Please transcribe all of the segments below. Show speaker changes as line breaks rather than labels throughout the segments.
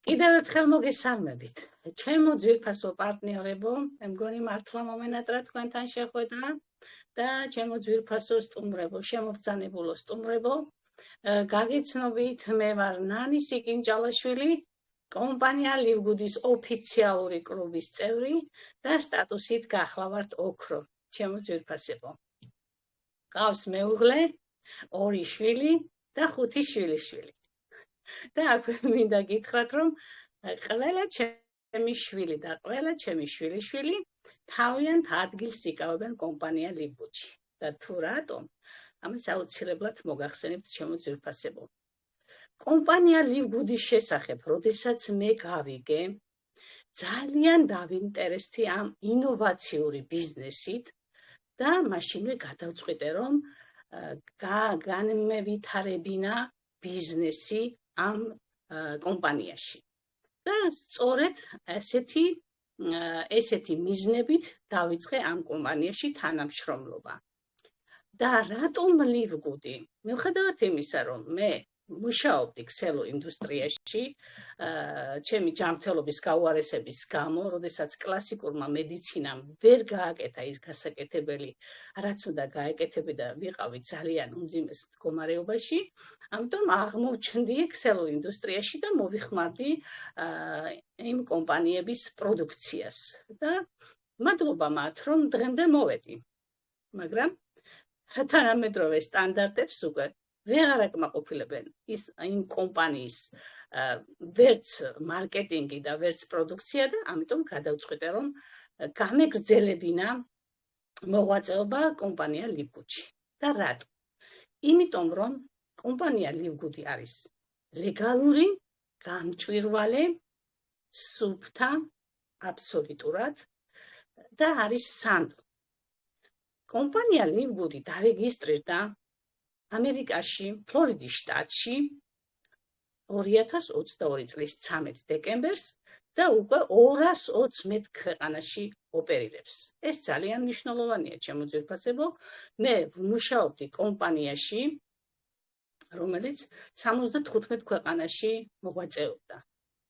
კიდევ ერთხელ მოგესალმებით. ჩემო ძვირფასო პარტნიორებო, მე მგონი მართლა მომენატრა თქვენთან შეხვედრა და ჩემო ძვირფასო სტუმრებო, შემოგზანებულო სტუმრებო, გაგიცნობით, მე ვარ ნანი სიკინჭალაშვილი, კომპანია ლივგუდის ოფიციალური კლუბის წევრი და სტატუსით გახლავართ ოქრო. ჩემო ძვირფასებო. ყავს მეუღლე, 2 შვილი და 5 შვილიშვილი. და აქვე მინდა გითხრათ, რომ ყველა ჩემი შვილი და ყველა ჩემი შვილიშვილი თავიანთ ადგილს იკავებენ კომპანია ლივგუდში. და თუ რატომ? ამას აუცილებლად მოგახსენებთ ჩემო ძვირფასებო. კომპანია ლივგუდის შესახებ, როდესაც მე გავიგე, ძალიან დავინტერესდი ამ ინოვაციური ბიზნესით და მაშინვე გადავწყვიტე, რომ განმევითარებინა ბიზნესი ამ კომპანიაში. და სწორედ ესეთი მიზნებით დავიწყე ამ კომპანიაში თანამშრომლობა. და რატომ ლივგუდი? მიუხედავად იმისა, რომ მე მუშაობდი ქსელო ინდუსტრიაში, ჩემი ჯანმრთელობის გაუარესების გამო, როდესაც კლასიკურმა მედიცინამ ვერ გააკეთა ის გასაკეთებელი, რაც უნდა გაეკეთებინა და ვიყავი ძალიან უმძიმეს მდგომარეობაში, ამიტომ აღმოჩნდი ქსელო ინდუსტრიაში და მოვიხმარდი იმ კომპანიების პროდუქციას. და მადლობა მათ, რომ დღემდე მოვედი. მაგრამ თანამედროვე სტანდარტებს უკვე ვეღარ აკმაყოფილებენ იმ კომპანიის ვერც მარკეტინგი და ვერც პროდუქცია და ამიტომ გადავწყვიტე, რომ გამეგრძელებინა მოღვაწეობა კომპანია ლივგუდში. და რატო? იმიტომ, რომ კომპანია ლივგუდი არის ლეგალური, გამჭვირვალე, სუფთა, აბსოლუტურად და არის სანდო. კომპანია ლივგუდი დარეგისტრირდა ამერიკაში, ფლორიდის შტატში 2022 წლის 13 დეკემბერს და უკვე 221 ქვეყანაში ოპერირებს. ეს ძალიან მნიშვნელოვანია, ჩემო ძვირფასებო. მე ვმუშაობდი კომპანიაში, რომელიც 75 ქვეყანაში მოღვაწეობდა.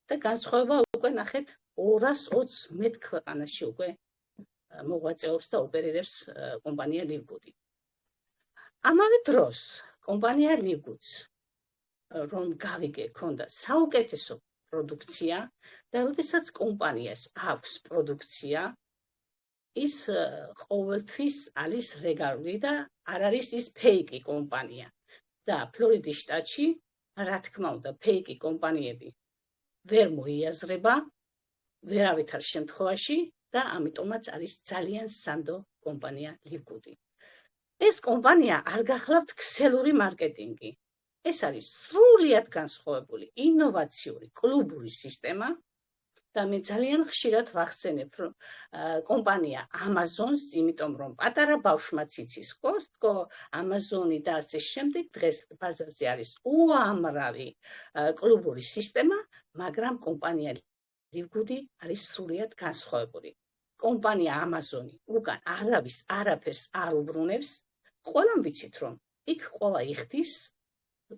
და განსხვავება უკვე ნახეთ 221 ქვეყანაში უკვე მოღვაწეობს და ოპერირებს კომპანია ლივგუდი. ამავე დროს კომპანია ლივგუდს, რომ გავიგე, ქონდა საუკეთესო პროდუქცია და როდესაც კომპანიას აქვს პროდუქცია, ის ყოველთვის არის ლეგალური და არ არის ის ფეიკი კომპანია. და ფლორიდის შტატში, რა თქმა უნდა, ფეიკი კომპანიები ვერ მოიაზრება ვერავითარ შემთხვევაში და ამიტომაც არის ძალიან სანდო კომპანია ლივგუდი. ეს კომპანია არ გახლავთ ქსელური მარკეტინგი. ეს არის სრულიად განსხვავებული, ინოვაციური კლუბური სისტემა და მე ძალიან ხშირად ვახსენებ, რომ კომპანია ამაზონს, იმიტომ რომ პატარა ბავშვმაც იცის, ამაზონი და ასე შემდეგ, დღეს ბაზარზე არის უამრავი კლუბური სისტემა, მაგრამ კომპანია ლივგუდი არის სრულიად განსხვავებული. კომპანია ამაზონი უკან არავის არაფერს არ უბრუნებს. ყველამ ვიცით, რომ იქ ყველა იხდის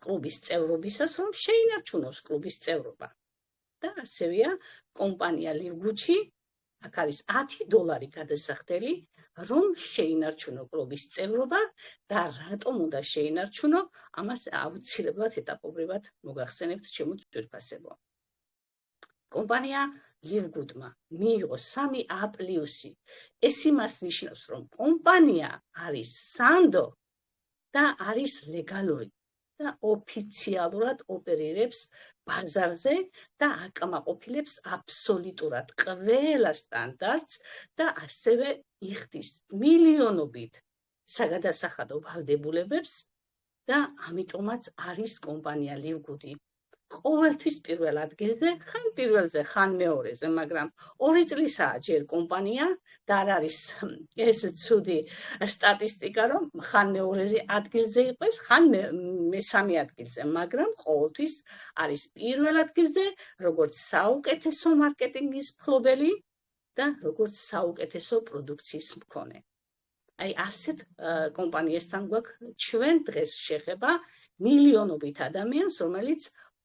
კლუბის წევრობისას, რომ შეინარჩუნოს კლუბის წევრობა. და ასევეა კომპანია ლივგუდში, აქ არის $10 გადასახდელი, რომ შეინარჩუნო კლუბის წევრობა და რატომ უნდა შეინარჩუნო, ამას აუცილებლად ეტაპობრივად მოგახსენებთ, ჩემო ძვირფასებო. კომპანია ლივგუდმა მიიღო 3A+. ეს იმას ნიშნავს, რომ კომპანია არის სანდო და არის ლეგალური და ოფიციალურად ოპერირებს ბაზარზე და აკმაყოფილებს აბსოლუტურად ყველა სტანდარტს და ასევე იხდის მილიონობით საგადასახადო ვალდებულებებს და ამიტომაც არის კომპანია ლივგუდი ყოველთვის პირველ ადგილზე, ხან პირველზე, ხან მეორეზე, მაგრამ 2 წლისაა ჯერ კომპანია და არ არის ეს ცუდი სტატისტიკა, რომ ხან მეორე ადგილზე იყოს, ხან მესამე ადგილზე, მაგრამ ყოველთვის არის პირველ ადგილზე, როგორც საუკეთესო მარკეტინგის მფლობელი და როგორც საუკეთესო პროდუქციის მქონე. აი ასეთ კომპანიასთან გვაქვს ჩვენ დღეს შეხება მილიონობით ადამიანს, რომელიც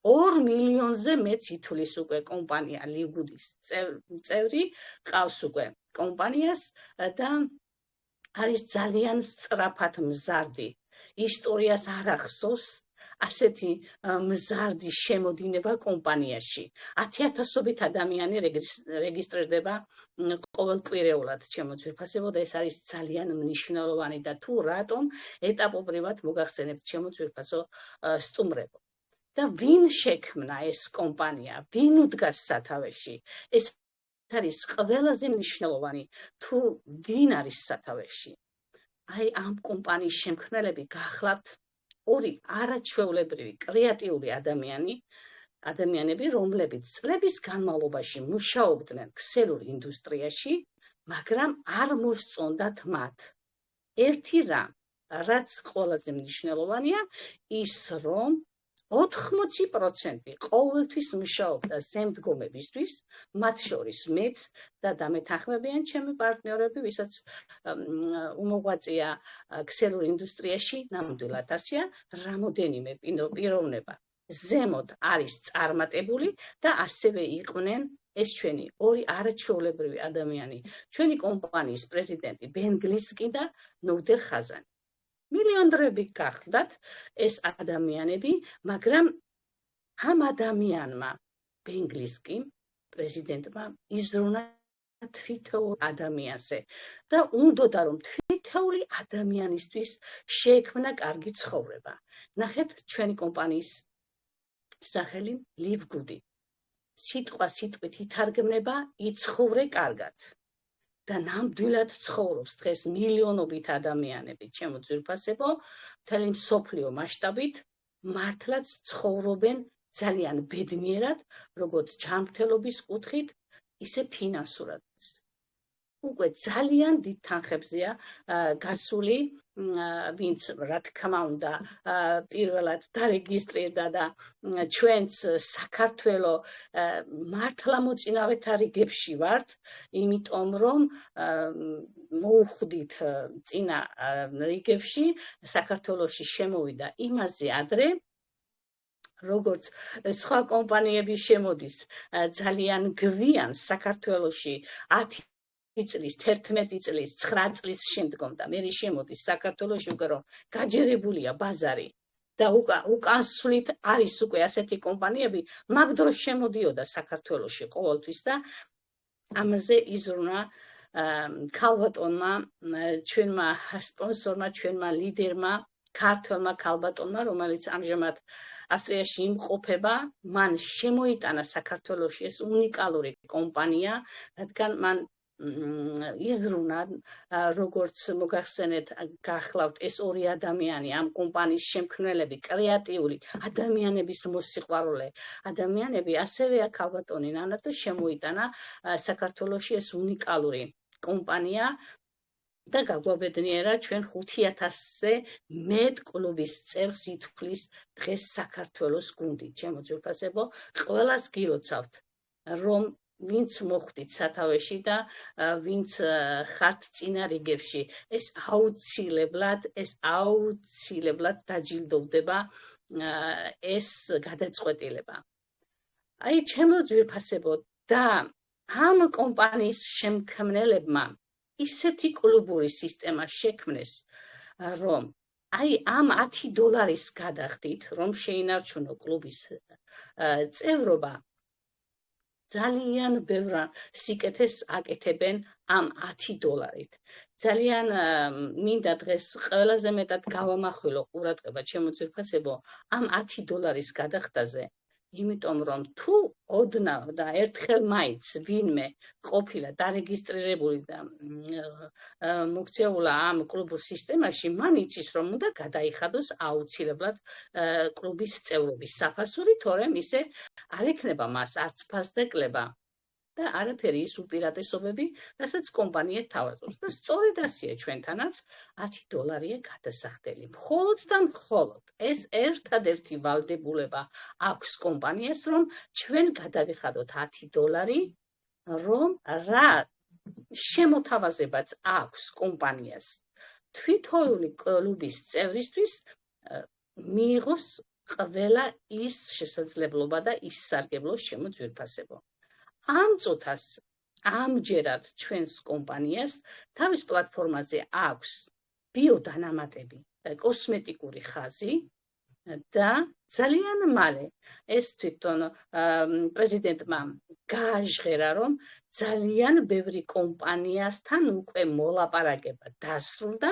2 მილიონზე მეც ითვლის უკვე კომპანია ლივგუდის წევრი ყავს უკვე კომპანიას და არის ძალიან სწრაფად მზარდი. ისტორიას არ ახსოვს ასეთი მზარდი შემოდინება კომპანიაში. 10,000-ობით ადამიანი რეგისტრირდება ყოველკვირეულად ჩემო ძვირფასებო და ეს არის ძალიან მნიშვნელოვანი და თუ რატომ ეტაპობრივად მოგახსენებთ ჩემო ძვირფასო სტუმრებო. და ვინ შექმნა ეს კომპანია, ვინ უდგას სათავეში? ეს არის ყველაზე მნიშვნელოვანი, თუ ვინ არის სათავეში. აი ამ კომპანიის შემქმნელები გახლავთ ორი არაჩვეულებრივი კრეატიული ადამიანები, რომლებიც წლების განმავლობაში მუშაობდნენ ქსელურ ინდუსტრიაში, მაგრამ არ მოსწონდათ მათ ერთი რამ, რაც ყველაზე მნიშვნელოვანია, ის რომ 80% ყოველთვის მუშაობდა ზემდგომებისთვის, მათ შორის მეც და დამეთანხმებიან ჩემი პარტნიორები, ვისაც უმოღვაწეა ქსელურ ინდუსტრიაში, ნამდვილად ასეა, რამოდენიმე პიროვნება ზემოთ არის წარმატებული და ასევე იყვნენ ეს ჩვენი ორი არაჩვეულებრივი ადამიანი, ჩვენი კომპანიის პრეზიდენტი ბენ გლისკი და ნოდერ ხაზანი. მილიონდრები გახლდათ ეს ადამიანები, მაგრამ ამ ადამიანმა ბენ გლისკიმ პრეზიდენტმა იზრუნა თვითოულ ადამიანზე და უნდოდა რომ თითოეული ადამიანისთვის შეექმნა კარგი ცხოვრება. ნახეთ ჩვენი კომპანიის სახელი ლივგუდი. სიტყვა სიტყვით ითარგმნება იცხოვრე კარგად. და ნამდვილად ცხოვრობს დღეს მილიონობით ადამიანები, ჩემო ძვირფასებო, მთელი მსოფლიო მასშტაბით მართლაც ცხოვრობენ ძალიან ბედნიერად, როგორც ჯანმრთელობის კუთხით, ისე ფინანსურადაც. უკვე ძალიან დიდ თანხებზეა გასული, ვინც რა თქმა უნდა პირველად დარეგისტრირდა და ჩვენც საქართველო მართლა მოწინავეთა რიგებში ვართ, იმიტომ რომ მოუხდით წინა რიგებში საქართველოში შემოვიდა იმაზე ადრე, როგორც სხვა კომპანიები შემოდის ძალიან გვიან საქართველოში 10 წლის, 11 წლის, 9 წლის შემდგომ და მე შემოდის საქართველოში უკვე რომ გაჯერებულია ბაზარი და უკანსვლით არის უკვე ასეთი კომპანიები, მაგ დროს შემოდიოდა საქართველოში ყოველთვის და ამაზე იზრუნა ქალბატონმა, ჩვენმა სპონსორმა, ჩვენმა ლიდერმა, ქართველმა ქალბატონმა, რომელიც ამჟამად ავსტრიაში იმყოფება, მან შემოიტანა საქართველოში ეს უნიკალური კომპანია, რადგან მან იზრუნა, როგორც მოგახსენეთ, გახლავთ ეს ორი ადამიანი, ამ კომპანიის შემქმნელები, კრეატიული ადამიანების მოსიყვარულე ადამიანები, ასევე ქალბატონი ნანა და შემოიტანა საქართველოში ეს უნიკალური კომპანია და გაგვაბედნიერა ჩვენ 5,000-ზე მეტ კლუბის წევრს ითვლის დღეს საქართველოს გუნდი. ჩემო ძვირფასებო, ყველას გილოცავთ, რომ ვინც მოხვდით სათავეში და ვინც ხართ წინა რიგებში, ეს აუცილებლად დაჯილდოვდება ეს გადაწყვეტილება. აი, ჩემო ძვირფასებო, და ამ კომპანიის შემქმნელებმა ისეთი კლუბური სისტემა შექმნეს, რომ აი ამ $10 გადახდით, რომ შეინარჩუნო კლუბის წევრობა, ძალიან ბევრ სიკეთეს აკეთებენ ამ $10-ით. ძალიან მინდა დღეს ყველაზე მეტად გავამახვილო ყურადღება ჩემო ძვირფასებო ამ $10 გადახდაზე, იმიტომ რომ თუ ოდნავ და ერთხელ მაინც ვინმე ყოფილა დარეგისტრირებული და მოქცეულა ამ კლუბურ სისტემაში, მან იცის რომ უნდა გადაიხადოს აუცილებლად კლუბის წევრობის საფასური, თორემ ისე არ ექნება მას არც ფას და კლება და არაფერი ის უპირატესობები, რასაც კომპანია თავაზობს. და სწორედ ასეა ჩვენთანაც $10 გადასახდელი. მხოლოდ და მხოლოდ ეს ერთადერთი ვალდებულება აქვს კომპანიას, რომ ჩვენ გადავიხადოთ $10, რომ რა შემოთავაზებაც აქვს კომპანიას თვითოეული კლუბის წევრისთვის მიიღოს ყველა ის შესაძლებლობა და ის სარგებლო შემოძვირფასებო. ამ წუთას ამჯერად ჩვენს კომპანიას თავის პლატფორმაზე აქვს ბიოდანამატები და კოსმეტიკური ხაზი და ძალიან მალე ეს თვითონ პრეზიდენტმა გააჟღერა, რომ ძალიან ბევრი კომპანიასთან უკვე მოლაპარაკება დასრულდა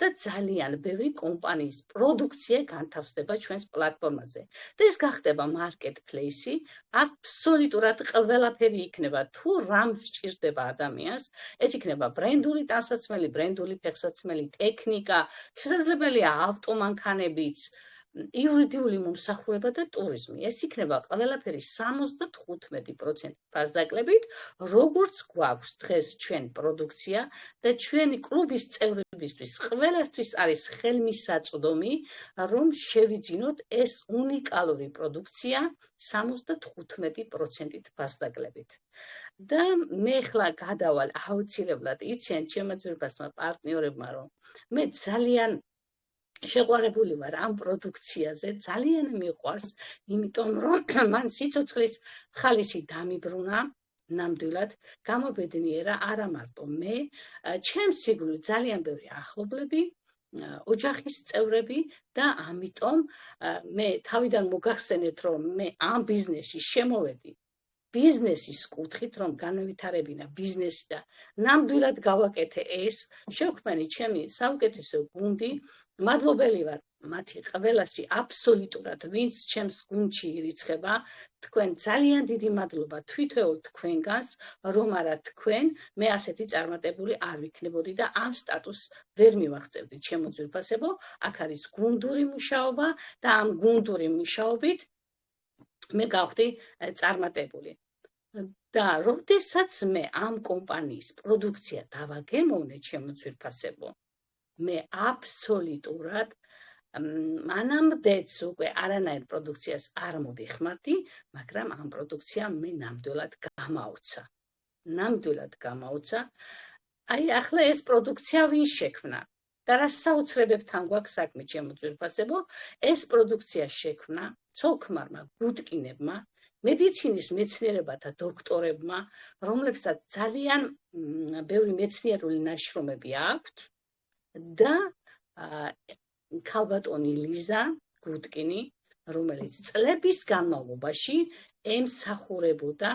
და ძალიან ბევრი კომპანიის პროდუქცია განთავსდება ჩვენს პლატფორმაზე. და ეს გახდება მარკეტპლეისი, აბსოლუტურად ყველაფერი იქნება, თუ რამ სჭირდება ადამიანს, ეს იქნება ბრენდული ტანსაცმელი, ბრენდული ფეხსაცმელი, ტექნიკა, შესაძლებელია ავტომანქანებიც, იურიდიული მომსახურება და ტურიზმი. ეს იქნება ყველაფერი 75% ფასდაკლებით, როგორც გვაქვს დღეს ჩვენ პროდუქცია და ჩვენი კლუბის წევრებისთვის ყველასთვის არის ხელმისაწვდომი, რომ შევიძინოთ ეს უნიკალური პროდუქცია 75% ფასდაკლებით. და მე ახლა გადავალ აუცილებლად იციან ჩემმა ძვირფასმა პარტნიორებმა, რომ მე ძალიან შეყვარებული ვარ ამ პროდუქციაზე, ძალიან მიყვარს, იმიტომ რომ მან სიცოცხლის ხალისი დამიბრუნა, ნამდვილად გამობედნიერა არა მარტო მე, ჩემს სიკვდილით ძალიან ბევრი ახლობლები, ოჯახის წევრები და ამიტომ მე თავიდან მოგახსენეთ, რომ მე ამ ბიზნესში შემოვედი ბიზნესის კუთხით, რომ განვითარებინა ბიზნესი და ნამდვილად გავაკეთე ეს, შევქმნი ჩემი საუკეთესო გუნდი, მადლობელი ვარ მათი ყველასი აბსოლუტურად, ვინც ჩემს გუნდში ირიცხება, თქვენ ძალიან დიდი მადლობა თვითეულ თქვენგანს, რომ არა თქვენ, მე ასეთი წარმატებული არ ვიქნებოდი და ამ სტატუსს ვერ მივაღწევდი, ჩემო ძვირფასებო, აქ არის გუნდური მუშაობა და ამ გუნდური მუშაობით მე გავხდი წარმატებული. და როდესაც მე ამ კომპანიის პროდუქცია დავაგემოვნე, ჩემო ძვირფასებო, მე აბსოლუტურად მანამდეც უკვე არანაირ პროდუქციას არ მოდიხმარდი, მაგრამ ამ პროდუქციამ მე ნამდვილად გამაუცა. ნამდვილად გამაუცა. აი ახლა ეს პროდუქცია ვინ შექმნა? და რა საოცრებებთან გვაქვს საქმე, ჩემო ძვირფასებო, ეს პროდუქცია შექმნა ცოლ-ქმარმა გუდკინებმა, მედიცინის მეცნიერებათა დოქტორებმა, რომლებსაც ძალიან ბევრი მეცნიერული ნაშრომები აქვთ და ქალბატონი ლიზა გუდკინი, რომელიც წლების განმავლობაში ემსახურებოდა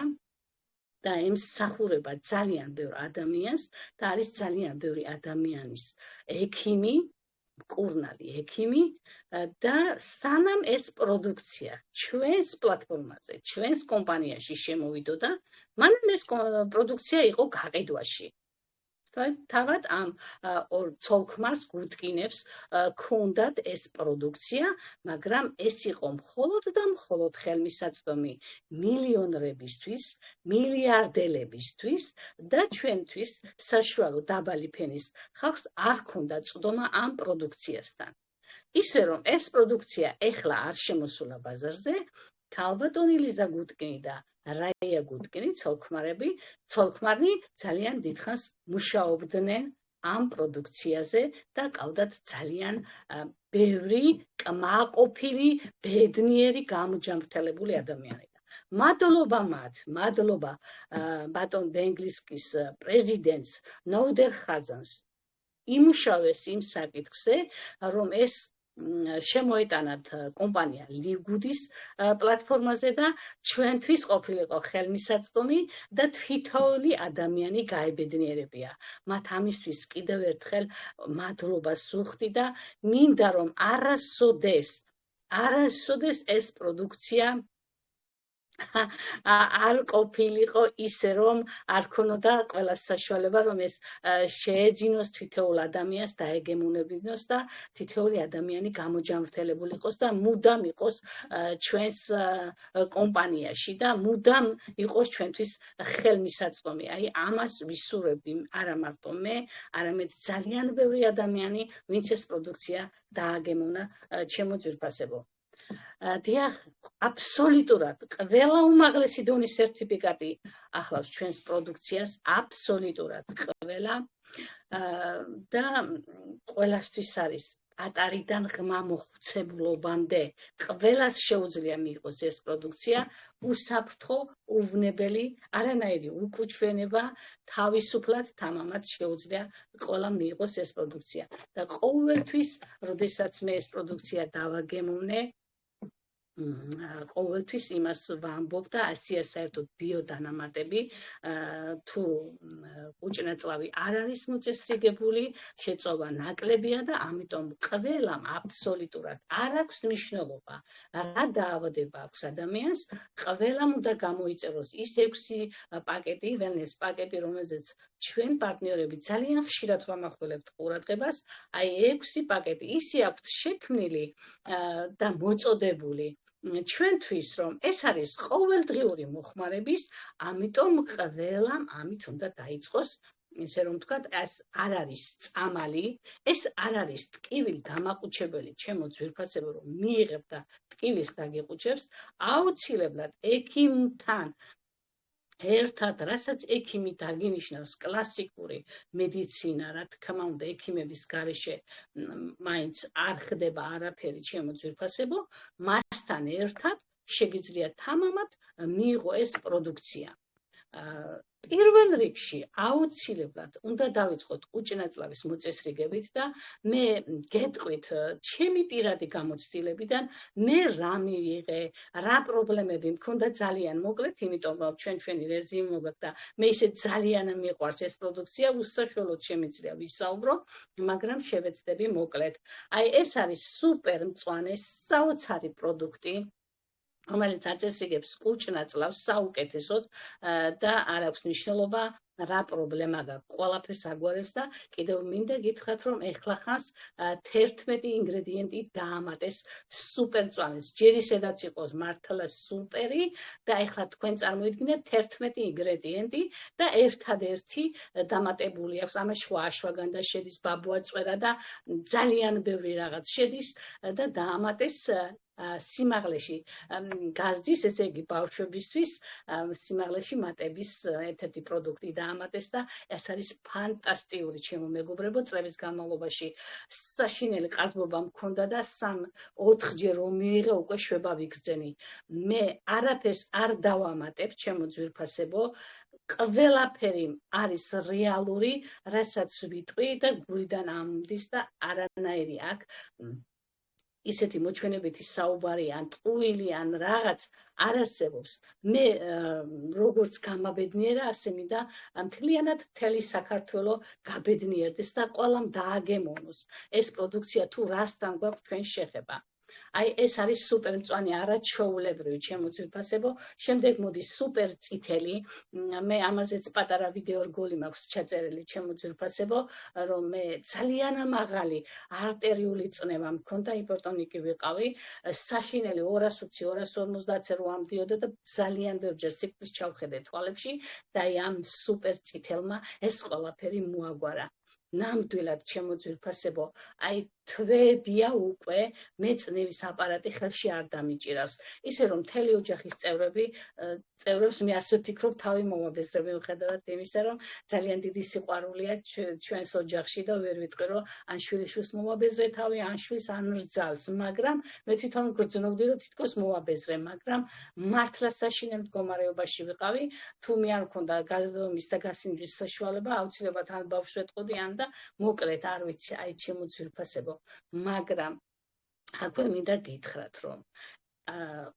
და ემსახურება ძალიან ბევრ ადამიანს და არის ძალიან ბევრი ადამიანის ექიმი, მკურნალი ექიმი და სანამ ეს პროდუქცია ჩვენს პლატფორმაზე, ჩვენს კომპანიაში შემოვიდოდა, მანამ ეს პროდუქცია იყო გაყიდვაში. თავად ამ ორ ცოლ-ქმარს გუდკინებს ქონდათ ეს პროდუქცია, მაგრამ ეს იყო მხოლოდ და მხოლოდ ხელმისაწვდომი მილიონრებისთვის, მილიარდელებისთვის და ჩვენთვის საშუალო დაბალი ფენის ხალხს არ ქონდა წვდომა ამ პროდუქციასთან. ისე რომ ეს პროდუქცია ეხლა არ შემოსულა ბაზარზე, ქალბატონი ლიზა გუდკინი და რაია გუდკინი, ცოლ-ქმარი ძალიან დიდხანს მუშაობდნენ ამ პროდუქციაზე და ყავდათ ძალიან ბევრი კმაყოფილი, ბედნიერი, გამოჯანმრთელებული ადამიანები. მადლობა მათ, მადლობა ბატონ დენგლისკის პრეზიდენტს ნოუდერ ხაზანს იმუშავეს იმ საკითხზე, რომ ეს შემოეტანათ კომპანია ლივგუდის პლატფორმაზე და ჩვენთვის ყოფილიყო ხელმისაწვდომი და თითოეული ადამიანი გაებედნიერებია. მათ ამისთვის კიდევ ერთხელ მადლობას ვუხდი და მინდა რომ არასოდეს ეს პროდუქცია არ ყოფილიყო ისე, რომ არ ქონოდა ყველა საშუალება, რომ ეს შეეძინოს თითოეულ ადამიანს, დაეგემონებინოს და თითოეული ადამიანი გამოჯანმრთელებული იყოს და მუდამ იყოს ჩვენს კომპანიაში და მუდამ იყოს ჩვენთვის ხელმისაწვდომი. აი ამას ვისურვებდი არა მარტო მე, არამედ ძალიან ბევრი ადამიანი, ვინც ეს პროდუქცია დააგემოვნა, ჩემო ძვირფასებო. დიახ, აბსოლუტურად ყველა უმაღლესი დონის სერტიფიკატი ახლავს ჩვენს პროდუქციას, აბსოლუტურად ყველა და ყველასთვის არის ატარიდან ღმა მოხუცებლობამდე ყველას შეუძლია მიიღოს ეს პროდუქცია უსაფრთხო, უვნებელი, არანაირი უკუჩვენება, თავისუფლად თამამად შეუძლია ყველამ მიიღოს ეს პროდუქცია და ყოველთვის, როდესაც მე ეს პროდუქცია დავაგემოვნე, ყოველთვის იმას ვამბობ და ასია საერთოდ ბიოდანამატები თუ უჭნაწლავი არ არის მოწესრიგებული, შეწოვა ნაკლებია და ამიტომ ყველამ აბსოლუტურად არ აქვს მნიშვნელობა რა დაავადება აქვს ადამიანს, ყველამ უნდა გამოიწეროს ის 6 პაკეტი, wellness პაკეტი, რომელზეც ჩვენ პარტნიორები ძალიან ხშირად ვამახვილებთ ყურადღებას, აი 6 პაკეტი ისე აქვთ შექმნილი და მოწოდებული ჩვენთვის, რომ ეს არის ყოველდღიური მოხმარების, ამიტომ ყველამ ამით უნდა დაიწყოს, ისე რომ ვთქვათ, ეს არ არის წამალი, ეს არ არის ტკივილი დამაყუჩებელი ჩემო ძვირფასებო, რომ მიიღებ და ტკივილს დაგიყუჩებს, აუცილებლად ექიმთან ერთად, რასაც ექიმი დაგინიშნავს, კლასიკური მედიცინა, რა თქმა უნდა, ექიმების გარეშე მაინც არ ხდება არაფერი, ჩემო ძვირფასებო, მასთან ერთად შეგიძლიათ თამამად მიიღო ეს პროდუქცია. პირველ რიგში აუცილებლად უნდა დავიწყოთ უჭნაწლავის მოწესრიგებით და მე გეტყვით ჩემი პირადი გამოცდილებიდან მე რა მიიღე, რა პრობლემები მქონდა ძალიან მოკლედ, იმიტომ რომ ჩვენი რეზიმი მოგაქვს და მე ისე ძალიან მიყვარს ეს პროდუქცია, უსაშველოდ შემიძლია ვისაუბრო, მაგრამ შევეცდები მოკლედ. აი ეს არის სუპერ მწვანე საოცარი პროდუქტი, რომელიც აწესრიგებს კურჭნაწლავს საუკეთესოდ და არ აქვს მნიშვნელობა რა პრობლემა გაქვს, ყველაფერს აგვარებს და კიდევ მინდა გითხრათ, რომ ეხლა ხანს 11 ინგრედიენტი დაამატეს სუპერ მწვანეს, ჯერ ისედაც იყოს მართლა სუპერი და ეხლა თქვენ წარმოიდგინეთ 11 ინგრედიენტი და ერთადერთი დამატებული აქვს, ამაში ხო აშვაგანდა შედის, ბაბუაწვერა და ძალიან ბევრი რაღაც შედის და დაამატეს სიმაღლეში გაზდის, ესე იგი ბავშვებისთვის სიმაღლეში მატების ერთ-ერთი პროდუქტი დაამატეს და ეს არის ფანტასტიკური, ჩემო მეგობრებო, წლების განმავლობაში საშინელი ყაზბობა მქონდა და 3-4 ჯერ რომ მიიღე, უკვე შვება ვიგრძენი. მე არაფერს არ დავამატებ, ჩემო ძვირფასებო, ყველაფერი არის რეალური, რასაც ვიტყვი და გულიდან ამდის და არანაირი აქ ისეთი მოჩვენებითი საუბარი ან ტყუილი ან რაღაც არ არსებობს. მე როგორც გამაბედნიერა, ასე მინდა მთლიანად მთელი საქართველო გაბედნიერდეს და ყველამ დააგემოვნოს ეს პროდუქცია თუ რასთან გვაქვს ჩვენ შეხება. აი ეს არის სუპერ მწვანე, არაჩვეულებრივი, ჩემო ძვირფასებო. შემდეგ მოდის სუპერ წითელი, მე ამაზეც პატარა ვიდეო რგოლი მაქვს ჩაწერილი, ჩემო ძვირფასებო, რომ მე ძალიან მაღალი არტერიული წნევა მქონდა, იპერტონიკი ვიყავი, საშინელი 220-250-ზე რო ამდიოდა და ძალიან ბევრჯერ სიკვდილს ჩავხედე თვალებში და აი ამ სუპერ წითელმა ეს ყველაფერი მოაგვარა. ნამდვილად, ჩემო ძვირფასებო, აი თვეებია უკვე მე წნევის აპარატი ხელში არ დამიჭირავს. ისე რომ მთელი ოჯახის წევრებს მე ასე ვფიქრობ, თავი მომაბეზრებ, მიუხედავად იმისა, რომ ძალიან დიდი სიყვარულია ჩვენს ოჯახში და ვერ ვიტყვი, რომ ან შვილიშვილს მომაბეზრე თავი, ან შვილს ან რძალს, მაგრამ მე თვითონ გრძნობდი, რომ თითქოს მომაბეზრე, მაგრამ მართლა საშინელ მდგომარეობაში ვიყავი, თუ მე არ მქონდა გადადგომის და გასინჯვის საშუალება, აუცილებლად ან ბავშვს ვეტყოდი, ან და მოკლედ არ ვიცი, აი ჩემო ძვირფასებო, მაგრამ აქვე მინდა გითხრათ, რომ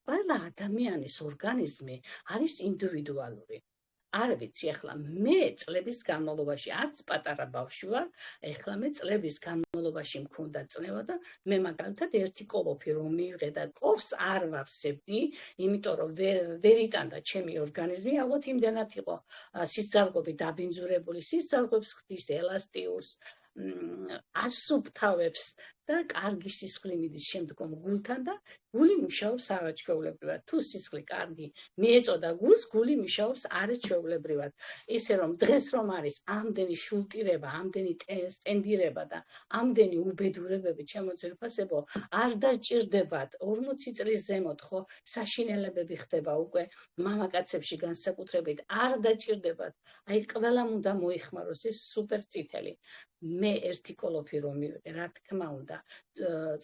ყველა ადამიანის ორგანიზმი არის ინდივიდუალური. არ ვიცი, ახლა მე წლების განმავლობაში არც პატარა ბავშვი ვარ, ახლა მე წლების განმავლობაში მქონდა წნევა და მე მაგალითად ერთი კოლოფი რომ მიიღე და კოვს არ ვავსებდი, იმიტომ რომ ვერ იტანდა ჩემი ორგანიზმი, ალბათ იმდანაც იყო სისხლძარღვები დაბინძურებული, სისხლძარღვებს ხდის, ელასტიურს, ასუფთავებს და კარგი სისხლი მიდის შემდგომ გულთან და გული მუშაობს არაჩვეულებრივად. თუ სისხლი კარგი მიეწოდა გულს, გული მუშაობს არაჩვეულებრივად. ისე რომ დღეს რომ არის ამდენი შულტირება, ამდენი სტენდირება და ამდენი უბედურებები, ჩემო ძვირფასებო, არ დაჭირდებათ 40 წლის ზემოთ, ხო, საშინელებები ხდება უკვე მამაკაცებში განსაკუთრებით, არ დაჭირდებათ. აი ყველამ უნდა მოიხმაროს ეს სუპერ წითელი. მე ერთი კოლოფი რომ მივიღე, რა თქმა უნდა, და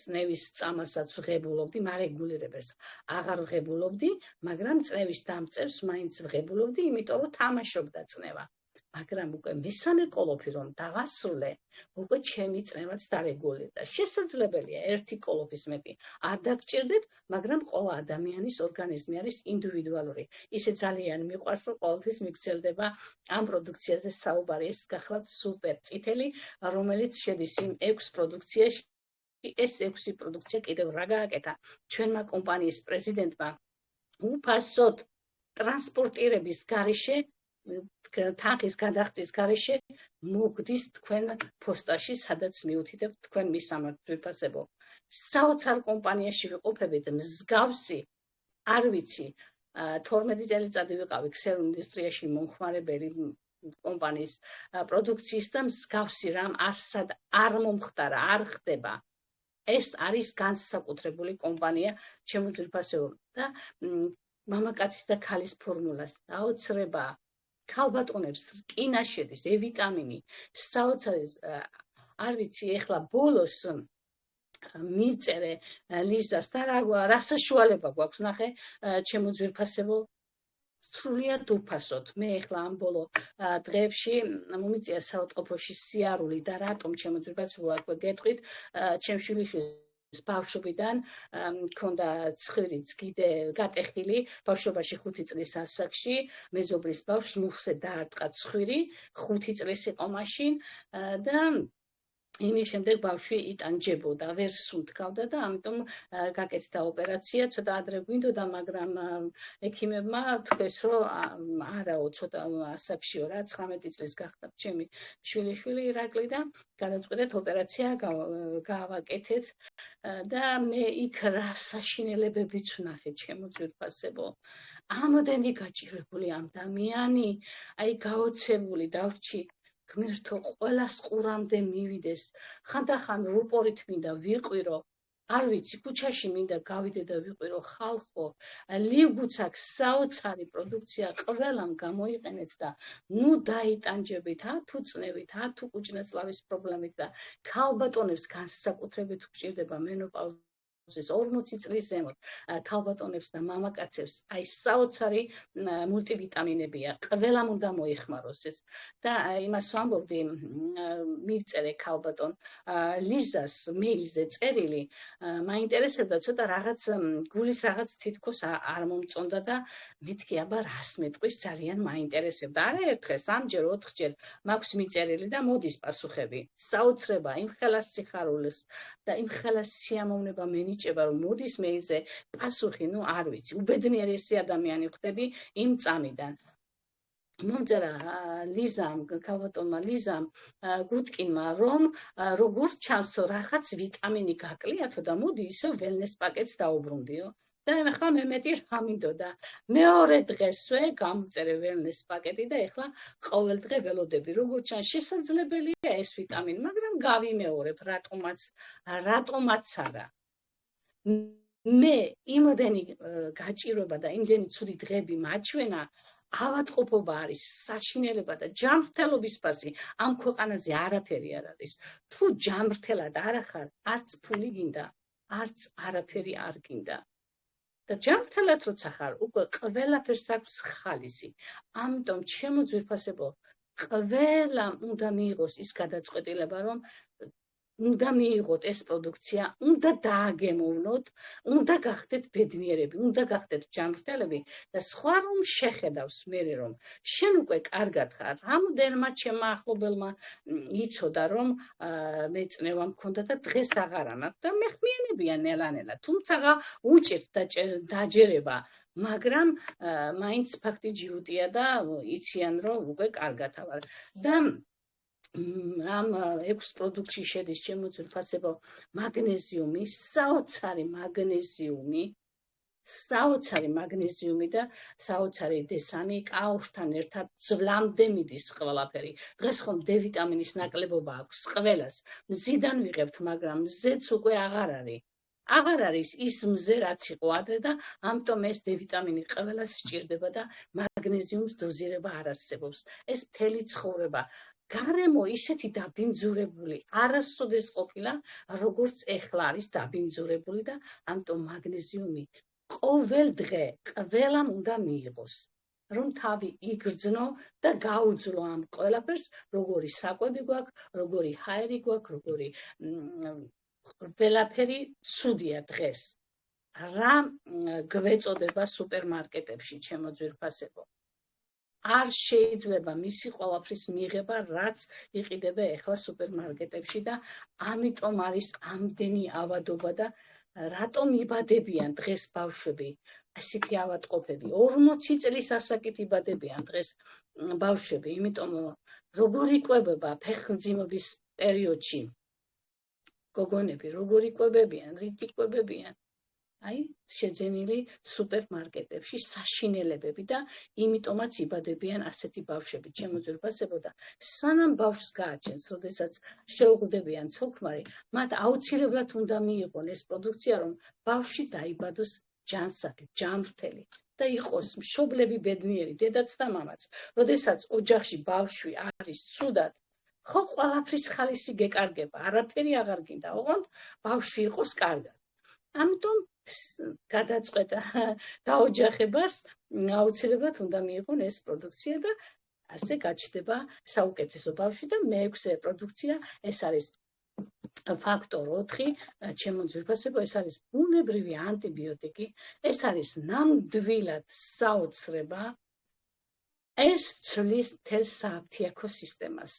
წნევის წამასაც ვღებულობდი, მარეგულირებელს აღარ ვღებულობდი, მაგრამ წნევის დამწევს მაინც ვღებულობდი, იმიტომ რომ თამაშობდა წნევა. მაგრამ უკვე მესამე კოლოფი რომ დავასრულე, უკვე ჩემი წნევაც დარეგულირდა. შესაძლებელია ერთი კოლოფის მეტი არ დაგჭირდეთ, მაგრამ ყველა ადამიანის ორგანიზმი არის ინდივიდუალური. ისე ძალიან მიყვარს, რომ ყოველთვის მიგრძელდება ამ პროდუქციაზე საუბარი. ეს გახლავთ სუპერ წითელი, რომელიც შედის იმ 6 პროდუქციაში. ეს 6 პროდუქცია კიდევ რა გააკეთა ჩვენმა კომპანიის პრეზიდენტმა უფასოდ ტრანსპორტირების გარეშე თანხის გადახდის გარეშე მოგდის თქვენ ფოსტაში, სადაც მიუთითებთ თქვენ მისამართს ძვირფასებო. საოცარ კომპანიაში ვიყოფებით, მსგავსი, არ ვიცი, 12 წელიწადი ვიყავი ქსელ ინდუსტრიაში მომხმარებელი კომპანიის პროდუქციის და მსგავსი რამ არსად არ მომხდარა, არ ხდება. ეს არის განსაკუთრებული კომპანია, ჩემო ძვირფასებო და მამაკაცის და ქალის ფორმულას დაოცრება ქალბატონებს რკინა შედის, E ვიტამინი, საოცარი, არ ვიცი, ეხლა ბოლოს მივწერე ლიზას და რა საშუალება გვაქვს, ნახე, ჩემო ძვირფასებო, სრულიად უფასოდ. მე ეხლა ამ ბოლო დღეებში მომიწია საავადმყოფოში სიარული და რატომ ჩემო ძვირფასებო აქვე გეტყვით, ჩემ შვილიშვილს ბავშვობიდან მქონდა ცხვირიც კიდე გატეხილი, ბავშვობაში 5 წლის ასაკში მეზობლის ბავშვს მუხზე დაარტყა ცხვირი, 5 წლის იყო მაშინ და იმის შემდეგ ბავშვი იტანჯებოდა, ვერ სუნთქავდა და ამიტომ გაკეთდა ოპერაცია, ცოტა ადრე გვინდოდა, მაგრამ ექიმებმა თქვეს, რომ არაო, ცოტა ასაკშიო რა, 19 წლის გახდა ჩემი შვილიშვილი ირაკლი და გადაწყვეტეთ ოპერაცია გავაკეთეთ და მე იქ რა საშინელებებიც ვნახე, ჩემო ძვირფასებო. ამდენი გაჭირებული ადამიანი, აი გაოცებული დავრჩი გმირთო, ყველას ყურამდე მივიდეს. ხანდახან რუპორით მინდა ვიყვირო, არ ვიცი, ქუჩაში მინდა გავიდე და ვიყვირო, ხალხო, ლიგუცაკ საოცარი პროდუქცია ყველამ გამოიყენეთ და ნუ დაიტანჯებით, თუ წნევით, თუ კუჭნაწლავის პრობლემით და ქალბატონებს განსაკუთრებით გვჭირდება მენოპაუზის 40 წლის ზემოთ ქალბატონებს და მამაკაცებს აი საოცარი მულტივიტამინებია, ყველამ უნდა მოიხმაროს ეს და იმას ვამბობდი, მივწერე ქალბატონ ლიზას მეილზე წერილი, მაინტერესებდა ცოტა რაღაც გულის რაღაც თითქოს არ მომწონდა და მეთქი აბა რას მეტყვის, ძალიან მაინტერესებდა. არა ერთხელ, 3-ჯერ, 4-ჯერ მაქვს მიწერილი და მოდის პასუხები. საოცრება იმ ხელას სიხარულს და იმ ხელას სიამოვნება მენიჭება, რომ მოდის მეილზე პასუხი, ნუ არ ვიცი, უბედნიერესი ადამიანი ხდები იმ წამიდან. მომწერა ლიზამ, ქალბატონმა ლიზამ გუტკინმა, რომ როგორც ჩანს, რაღაც ვიტამინი გაკლიათო და მოდი ისევ ველნეს პაკეტს დაუბრუნდიო. და ეხლა მე მეტი რა მინდოდა. მეორე დღესვე გამწერე ველნეს პაკეტი და ეხლა ყოველ დღე ველოდები. როგორც ჩანს, შესაძლებელია ეს ვიტამინი, მაგრამ გავიმეორებ, რატომაც არა. მე იმდენი გაჭირვება და იმდენი ცუდი დღეები მაჩვენა, ავადმყოფობა არის, საშინელება და ჯანმრთელობის ფასი ამ ქვეყანაზე არაფერი არ არის. თუ ჯანმრთელად არ ახარ, არც ფული გინდა, არც არაფერი არ გინდა. და ჯანმრთელად როცა ხარ, უკვე ყველაფერს აქვს ხალისი. ამიტომ ჩემო ძვირფასებო, ყველამ უნდა მიიღოს ის გადაწყვეტილება, რომ უნდა მიიღოთ ეს პროდუქცია, უნდა დააგემოვნოთ, უნდა გახდეთ ბედნიერები, უნდა გახდეთ ჯანმრთელები და სხვა რომ შეხედავს მერე რომ შენ უკვე კარგად ხარ. რამდენმა ჩემმა ახლობელმა იცოდა რომ მე წნევა მქონდა და დღეს აღარა მაქვს და მეხმიანებიან ნელა-ნელა, თუმცა უჭირთ დაჯერება, მაგრამ მაინც ფაქტი ჯიუტია და იციან რომ უკვე კარგად ვარ. და ამ 6 პროდუქტში შედის ჩემო ძვირფასებო მაგნეზიუმი, საოცარი მაგნეზიუმი და საოცარი დესანი, კაოშთან ერთად ძლამდე მიდის ყველაფერი. დღეს ხომ D ვიტამინის ნაკლებობა აქვს ყველას. მზიდან ვიღებთ, მაგრამ მზეც უკვე აღარ არის. აღარ არის ის მზე, რაც იყო ადრე და ამიტომ ეს დ-ვიტამინი ყველას სჭირდება და მაგნეზიუმის დოზირება არ არსებობს. ეს მთელი ცხოვრება. გარემო ისეთი დაბინძურებული არასოდეს ყოფილა, როგორც ეხლა არის დაბინძურებული და ამიტომ მაგნეზიუმი ყოველ დღე ყველამ უნდა მიიღოს. რომ თავი იგრძნო და გაუძლო ამ ყველაფერს, როგორი საკვები გვაქვს, როგორი ჰაერი გვაქვს, როგორი ყველაფერი ცუდია დღეს. რა გვეწოდება სუპერმარკეტებში, ჩემო ძვირფასებო? არ შეიძლება მისი ყველაფრის მიღება, რაც იყიდება ეხლა სუპერმარკეტებში და ამიტომ არის ამდენი ავადობა და რატომ იბადებიან დღეს ბავშვები ასეთი ავადყოფები? 40 წლის ასაკით იბადებიან დღეს ბავშვები, იმიტომ როგორ იკვებება ფეხმძიმების პერიოდში გოგონები, როგორ იკვებებიან, რით იკვებებიან? აი, შეძენილი სუპერმარკეტებში საშინელებები და იმიტომაც იბადებიან ასეთი ბავშვები, ჩემო ძვირფასებო და სანამ ბავშვს გააჩენს, როდესაც შეუღლდებიან ცოლქმარი, მათ აუცილებლად უნდა მიიღონ ეს პროდუქცია, რომ ბავშვი დაიბადოს ჯანსაღი, ჯანმრთელი და იყოს მშობლები ბედნიერი, დედაც და მამაც. როდესაც ოჯახში ბავშვი არის ცუდად, ხო ყველაფრის ხალისი გეკარგება, არაფერი აღარ გინდა, ოღონდ ბავშვი იყოს კარგად. ამიტომ გადაწყვეტა დაოჯახებას აუცილებლად უნდა მიიღონ ეს პროდუქცია და ასე გაჩნდება საუკეთესო ბავშვი და მეექვსე პროდუქცია ეს არის ფაქტორ 4, ჩემო ძვირფასებო, ეს არის ბუნებრივი ანტიბიოტიკი, ეს არის ნამდვილად საოცრება, ეს ცვლის მთელ სააფთიაქო სისტემას.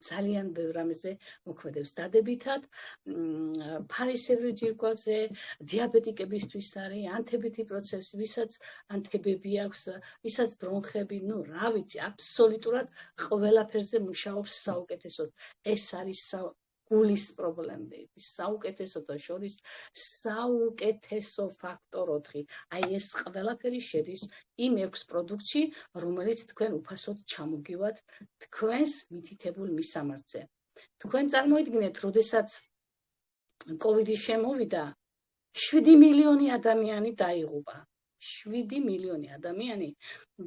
ძალიან ბევრ რამეზე მოქმედებს დადებითად, ფარისებრი ჯირკვალზე, დიაბეტიკებისთვის არის, ანთებითი პროცესი, ვისაც ანთებები აქვს, ვისაც ბრონხები, ნუ რა ვიცი, აბსოლუტურად ყველაფერზე მუშაობს საუკეთესოდ. ეს არის გულის პრობლემები, საუკეთესოთა შორის საუკეთესო ფაქტორ 4. აი ეს ყველაფერი შედის იმ 6 პროდუქტში, რომელიც თქვენ უფასოდ ჩამოგივათ თქვენს მითითებულ მისამართზე. თქვენ წარმოიდგინეთ, როდესაც კოვიდი შემოვიდა, 7 მილიონი ადამიანი დაიღუპა. 7 მილიონი ადამიანი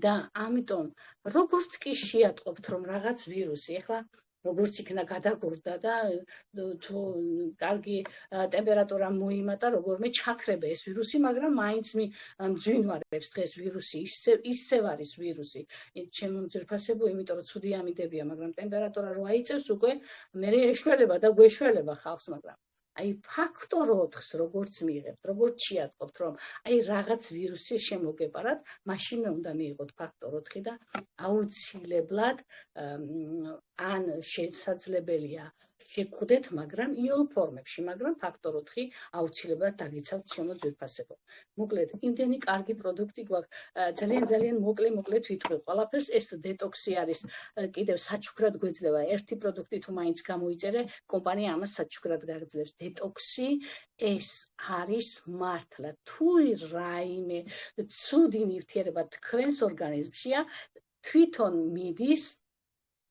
და ამიტომ როგორც კი შეატყობთ, რომ რაღაც ვირუსი, ეხლა როგორც იქნა გადაგორდა და თუ კარგი ტემპერატურა მოიმატა, როგორმე ჩაქრება ეს ვირუსი, მაგრამ მაინც მძვინვარებს დღეს ვირუსი, ისევ არის ვირუსი. ჩემო ძვირფასებო, იმიტომ რომ ცუდი ამიდებია, მაგრამ ტემპერატურა რო აიწევს, უკვე მე ეშველება და გვეშველება ხალხს, მაგრამ აი ფაქტორ 4-ს როგორც მიიღებთ, როგორც შეატყობთ, რომ აი რაღაც ვირუსი შემოგეპარათ, მაშინ უნდა მიიღოთ ფაქტორ 4 და აუცილებლად ან შესაძლებელია შეგხვდეთ, მაგრამ იოლ ფორმებში, მაგრამ ფაქტორ 4 აუცილებლად დაგიცავთ, ჩემო ძვირფასებო. მოკლედ, იმდენი კარგი პროდუქტი გვაქვს, ძალიან მოკლედ ვიტყვი ყველაფერს. ეს დეტოქსი არის, კიდევ საჩუქრად გვეძლევა. ერთი პროდუქტი თუ მაინც გამოიწერე, კომპანია ამას საჩუქრად გაძლევს. დეტოქსი ეს არის მართლა, თუ რაიმე ცუდი ნივთიერება თქვენს ორგანიზმშია, თვითონ მიდის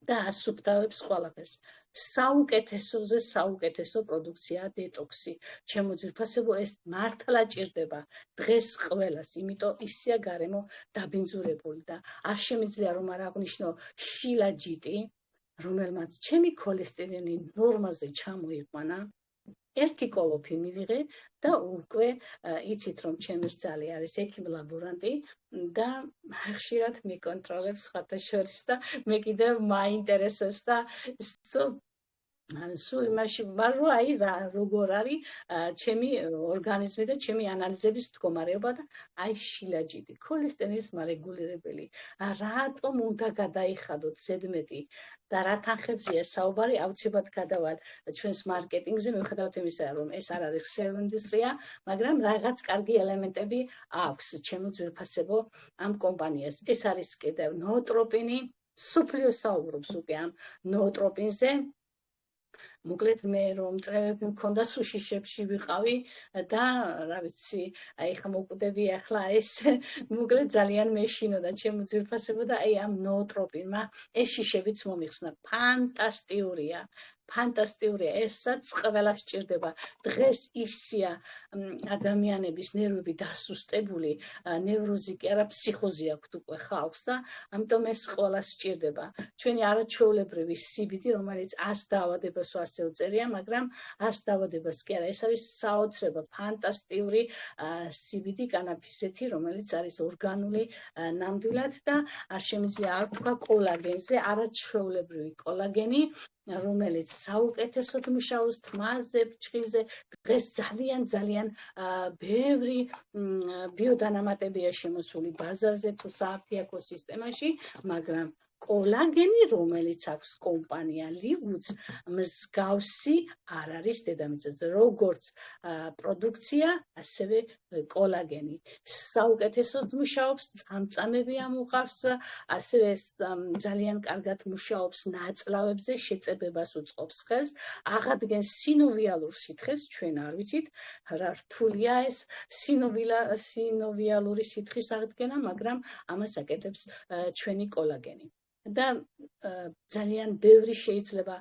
და ასუფთავებს ყველაფერს. საუკეთესოზე საუკეთესო პროდუქცია დეტოქსი. ჩემო ძვირფასებო, ეს მართლა ჭირდება დღეს ყველას, იმიტომ ისია გარემო დაბინძურებული და არ შემიძლია რომ არ აღვნიშნო შილაჯიტი, რომელმაც ჩემი ქოლესტერინის ნორმაზე ჩამოიყვანა. ერთი კოლოფი მივიღე და უკვე იცით რომ ჩემი რძალი არის ექიმ ლაბორანტი და ხშირად მიკონტროლებს სხვათა შორის და მე კიდევ მაინტერესებს და სულ იმაში ვარ, რომ აი როგორ არის ჩემი ორგანიზმი და ჩემი ანალიზების მდგომარეობა და აი შილაჯიტი, ქოლესტერინის მარეგულირებელი. რატომ უნდა გადაიხადოთ ზედმეტი და რა თანხებზია საუბარი, აუცილებლად გადავალ ჩვენს მარკეტინგზე, მიუხედავად იმისა, რომ ეს არ არის ქსელო ინდუსტრია, მაგრამ რაღაც კარგი ელემენტები აქვს, ჩემო ძვირფასებო, ამ კომპანიას. ეს არის კიდევ ნოოტროპინი, სუფლიო საუბრობს უკვე ამ ნოოტროპინზე. მოკლედ მე რომ წრეები მქონდა სუშიშებში ვიყავი და რა ვიცი, აი ხა მოკვდები ახლა ეს მოკლედ ძალიან მეშინოდა ჩემო ძვირფასებო და აი ამ ნოოტროპინმა ეს შიშებიც მომიხსნა. ფანტასტიურია. ფანტასტიურია, ესაც ყველა სჭირდება. დღეს ისია ადამიანების ნერვები დასუსტებული, ნევროზი კი არა, ფსიქოზი აქვთ უკვე ხალხს და ამიტომ ეს ყველა სჭირდება. ჩვენი არაჩვეულებრივი CBD, რომელიც არც დაავადებას ასე უწერია, მაგრამ არც დაავადებას კი არა. ეს არის საოცრება, ფანტასტიური CBD კანაფისეთი, რომელიც არის ორგანული ნამდვილად და არ შემიძლია არ თქვა კოლაგენზე, არაჩვეულებრივი კოლაგენი, რომელიც საუკეთესოდ მუშაობს თმაზე, ფჭილზე. დღეს ძალიან ბევრი ბიოდანამატებია შემოსული ბაზარზე თუ სააფთიაქო სისტემაში, მაგრამ კოლაგენი, რომელიც აქვს კომპანია ლიგუდს, მსგავსი არ არის დედამიწაზე. როგორც პროდუქცია, ასევე კოლაგენი. საუკეთესოდ მუშაობს, წამწამები ამუყავს, ასევე ძალიან კარგად მუშაობს ნაწლავებზე, შეწებებას უწყობს ხელს, აღადგენს სინოვიალურ სითხეს, ჩვენ არ ვიცით რა რთულია ეს სინოვიალური სითხის აღდგენა, მაგრამ ამას აკეთებს ჩვენი კოლაგენი. და ძალიან ბევრი შეიძლება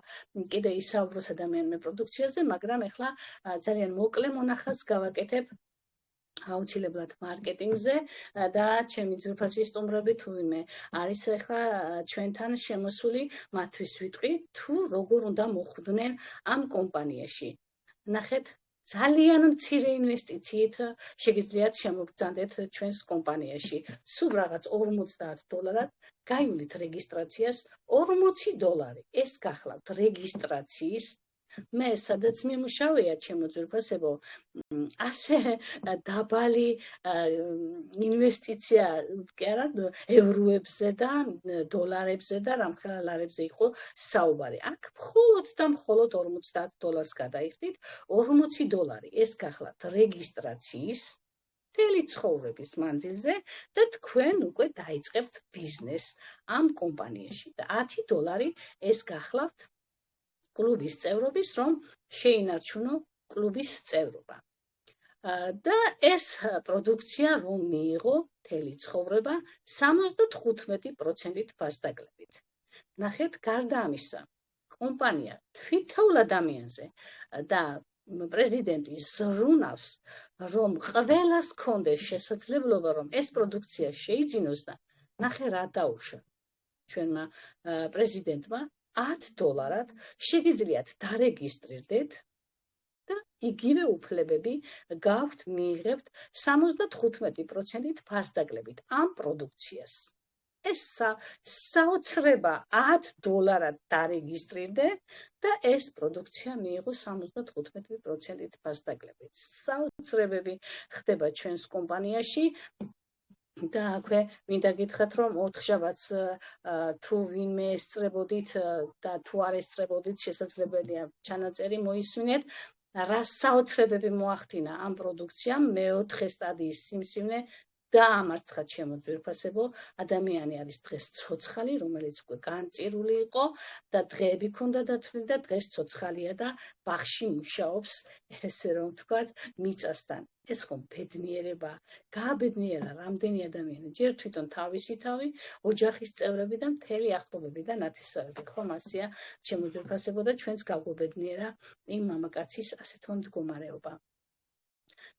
კიდე ისაუბროს ადამიანმა პროდუქციაზე, მაგრამ ახლა ძალიან მოკლე მონახაზს გავაკეთებ აუცილებლად მარკეტინგზე და ჩემი ძვირფასი სტუმრები თუ ვინმე არის ახლა ჩვენთან შემოსული, მათთვის ვიტყვი თუ როგორ უნდა მოხვდნენ ამ კომპანიაში. ნახეთ, ძალიან მცირე ინვესტიციით შეგიძლიათ შემოგბრძანდეთ ჩვენს კომპანიაში. სულ რაღაც $50 გაივლით რეგისტრაციას, $40. ეს გახლავთ რეგისტრაციის. მე სადაც მიმუშავია, ჩემო ძვირფასებო, ასე დაბალი ინვესტიცია კი არა ევროებზე და დოლარებზე და რამხელა ლარებზე იყო საუბარი. აქ მხოლოდ და მხოლოდ $50 გადაიხდით, $40. ეს გახლავთ რეგისტრაციის მთელი ცხოვრების მანძილზე და თქვენ უკვე დაიწყებთ ბიზნესს ამ კომპანიაში და $10 ეს გახლავთ კლუბის წევრობის, რომ შეინარჩუნო კლუბის წევრობა. და ეს პროდუქცია რომ მიიღო მთელი ცხოვრება 75% ფასდაკლებით. ნახეთ, გარდა ამისა, კომპანია თვითონ ადამიანზე და პრეზიდენტი ზრუნავს, რომ ყველას კონდეს შესაძლებლობა, რომ ეს პროდუქცია შეიძინოს და ნახე რა დაუშვა ჩვენმა პრეზიდენტმა $10 შეგიძლიათ დარეგისტრირდეთ და იგივე უფლებები გაქვთ, მიიღებთ 75% ფასდაკლებით ამ პროდუქციას. ეს საოცრება $10 დარეგისტრირდე და ეს პროდუქცია მიიღო 75% ფასდაკლებით. საოცრებები ხდება ჩვენს კომპანიაში. და აქვე მინდა გითხრათ, რომ 4 შაბათს თუ ვინმე ესწრებოდით და თუ არ ესწრებოდით, შესაძლებელია ჩანაწერი მოისმინეთ, რა საოცრებები მოახდინა ამ პროდუქციამ. მეოთხე სტადიის სიმსივნე დაამარცხა, ჩემო ძვირფასებო. ადამიანი არის დღეს ცოცხალი, რომელიც უკვე განწირული იყო და დღეები ქონდა დათვლილი და დღეს ცოცხალია და ბაღში მუშაობს, ესე რომ ვთქვათ, მიწასთან. ეს ხომ ბედნიერება, გააბედნიერა რამდენი ადამიანი, ჯერ თვითონ თავისი თავი, ოჯახის წევრები და მთელი ახლობები და ნათესავები. ხომ ასეა, ჩემო ძვირფასებო, და ჩვენც გავგვებედნიერა იმ მამაკაცის ასეთ მდგომარეობა.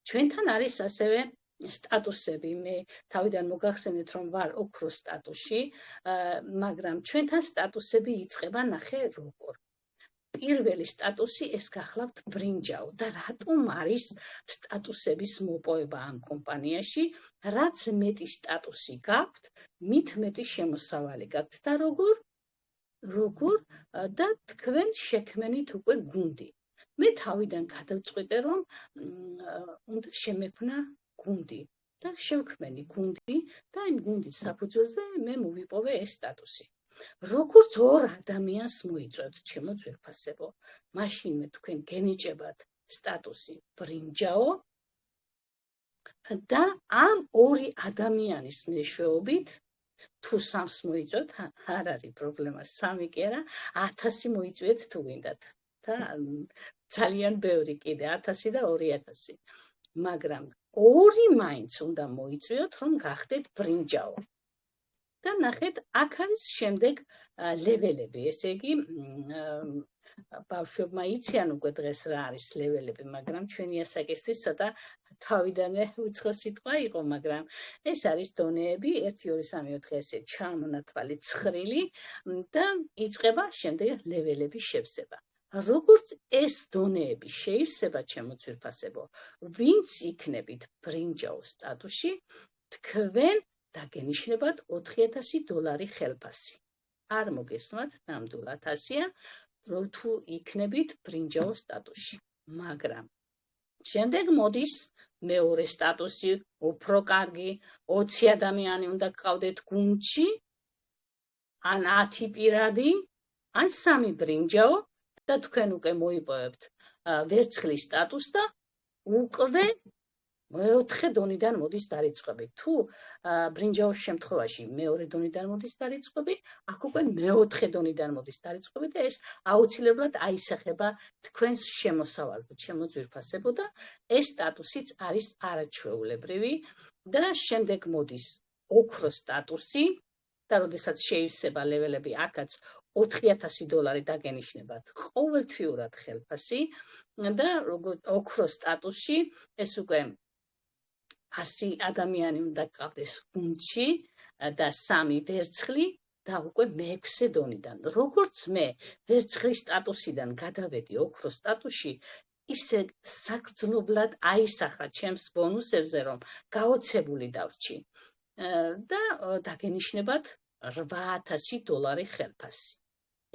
ჩვენთან არის ასევე სტატუსები. მე თავიდან მოგახსენეთ, რომ ვარ ოქროს სტატუსში, მაგრამ ჩვენთან სტატუსები იწყება, ნახე როგორ. პირველი სტატუსი ეს გახლავთ ბრინჯაო და რატომ არის სტატუსების მოპოვება ამ კომპანიაში? რაც მეტი სტატუსი გაქვთ, მით მეტი შემოსავალი გაქვთ და როგორ და თქვენ შექმენით უკვე გუნდი. მე თავიდან გადავწყვიტე, რომ უნდა შემექმნა გუნდი და შევქმენი გუნდი და იმ გუნდის საფუძველზე მე მოვიპოვე ეს სტატუსი. როგორც ორ ადამიანს მოიწვევთ, ჩემო ძვირფასებო, მაშინვე თქვენ გენიჭებათ სტატუსი ბრინჯაო და ამ ორი ადამიანის მეშვეობით თუ 3-ს მოიწვევთ, არ არის პრობლემა, 3 კი არა, 1000 მოიწვიეთ თუ გინდათ. და ძალიან ბევრი კიდე 1000 და 2000. მაგრამ ორი მაინც უნდა მოიწვიოთ, რომ გახდეთ ბრინჯაო. და ნახეთ, აქ არის შემდეგ ლეველები, ესე იგი ბავშვებმა იციან უკვე დღეს რა არის ლეველები, მაგრამ ჩვენი ასაკისთვის ცოტა თავიდანვე უცხო სიტყვა იყო, მაგრამ ეს არის დონეები 1 2 3 4 ესე ჩამონათვალი ცხრილი და იწყება შემდეგ ლეველების შევსება. როგორც ეს დონეები შეივსება, ჩემო ძვირფასებო, ვინც იქნებით ბრინჯაოს სტატუსში, თქვენ დაგენიშნებათ $4000 ხელფასი. არ მოგესმათ, ნამდვილად 100-ია, რომ თუ იქნებით ბრინჯაოს სტატუსში. მაგრამ შემდეგ მოდის მეორე სტატუსი, უფრო კარგი, 20 ადამიანი უნდა გყავდეთ გუნდში, ან 10 პირადი, ან 3 ბრინჯაო და თქვენ უკვე მოიპოვებთ ვერცხლის სტატუსს და უკვე მეოთხე დონიდან მოდის დარიცხები. თუ ბრინჯაოს შემთხვევაში მეორე დონიდან მოდის დარიცხები, აქ უკვე მეოთხე დონიდან მოდის დარიცხები და ეს აუცილებლად აისახება თქვენს შემოსავალზე, ჩემო ძვირფასებო, და ეს სტატუსიც არის არაჩვეულებრივი და შემდეგ მოდის ოქროს სტატუსი და როდესაც შეივსება ლეველები, აქაც $4000 დაგენიშნებათ ყოველთვიურად ხელფასი და როგორც ოქროს სტატუსში ეს უკვე 100 ადამიანი უნდა გყავდეს გუნდში და 3 ვერცხლი და უკვე მე-6 დონიდან. როგორც მე ვერცხლის სტატუსიდან გადავედი ოქროს სტატუსში, ისე საგრძნობლად აისახა ჩემს ბონუსებზე, რომ გაოცებული დავრჩი და დაგენიშნებათ $8000 ხელფასი.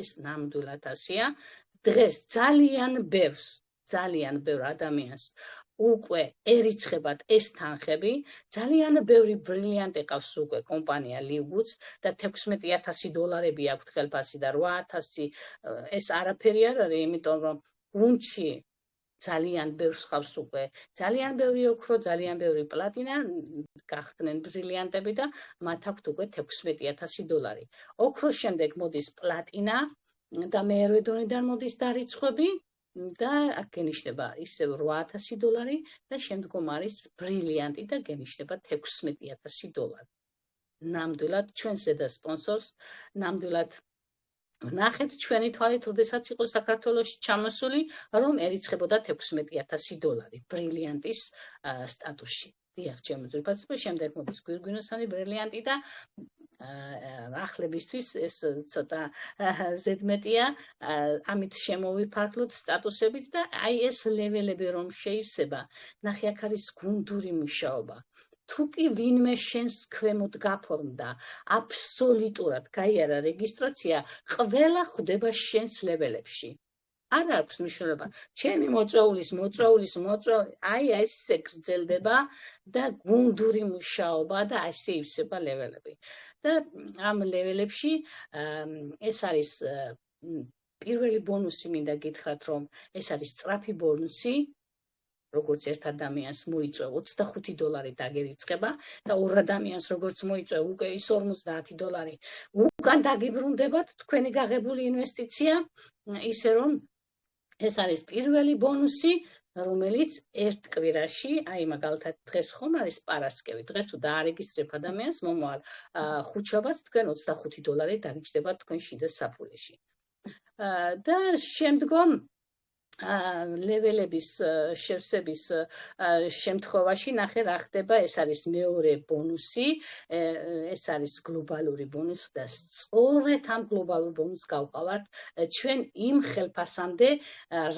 ეს ნამდვილად 100-ია. დღეს ძალიან ბევრ ადამიანს უკვე ერიცხებათ ეს თანხები, ძალიან ბევრი ბრილიანტი ყავს უკვე კომპანია ლივგუდს და $16000 აქვთ ხელფასი და 8000 ეს არაფერი არ არის, იმიტომ რომ გუნდში ძალიან ბევრს ყავს უკვე, ძალიან ბევრი ოქრო, ძალიან ბევრი პლატინა, გახდნენ ბრილიანტები და მათ აქვთ უკვე $16000. ოქროს შემდეგ მოდის პლატინა და მერვე დონიდან მოდის დარიცხები და აქ გენიშნება ისევ $8000 და შემდგომ არის ბრილიანტი და გენიშნება $16000. ნამდვილად ჩვენს ზედა სპონსორს, ნამდვილად ნახეთ ჩვენი თვალით, როდესაც იყო საქართველოში ჩამოსული, რომ ერიცხებოდა $16000 ბრილიანტის სტატუსში. დიახ, ჩემო ძვირფასებო, შემდეგ მოდის გვირგვინოსანი ბრილიანტი და ახლებისთვის ეს ცოტა ზედმეტია, ამით შემოვიფარგლოთ სტატუსებით და აი ეს ლეველები რომ შეივსება, ნახე, აქ არის გუნდური მუშაობა. თუ კი ვინმე შენს ქვემოთ გაფორმდა, აბსოლუტურად გაიარა რეგისტრაცია, ყველა ხვდება შენს ლეველებში. არ აქვს მნიშვნელობა, ჩემი მოწვეულის, აი ესე გრძელდება და გუნდური მუშაობა და ასე ივსება ლეველები. და ამ ლეველებში ეს არის პირველი ბონუსი, მინდა გითხრათ, რომ ეს არის სწრაფი ბონუსი, როგორც ერთ ადამიანს მოიწვევ $25 დაგერიცხება და ორ ადამიანს როგორც მოიწვევ უკვე ის $50 უკან დაგიბრუნდებათ თქვენი გაღებული ინვესტიცია, ისე რომ ეს არის პირველი ბონუსი, რომელიც ერთ კვირაში, აი მაგალითად დღეს ხომ არის პარასკევი, დღეს თუ დაარეგისტრებ ადამიანს მომავალ ხუთშაბათს თქვენ $25 დაგიჯდებათ თქვენ შიდა საფულეში. და შემდგომ ლეველების შევსების შემთხვევაში ნახე რა ხდება, ეს არის მეორე ბონუსი, ეს არის გლობალური ბონუსი და სწორედ ამ გლობალურ ბონუსს გავყავართ ჩვენ იმ ხელფასამდე,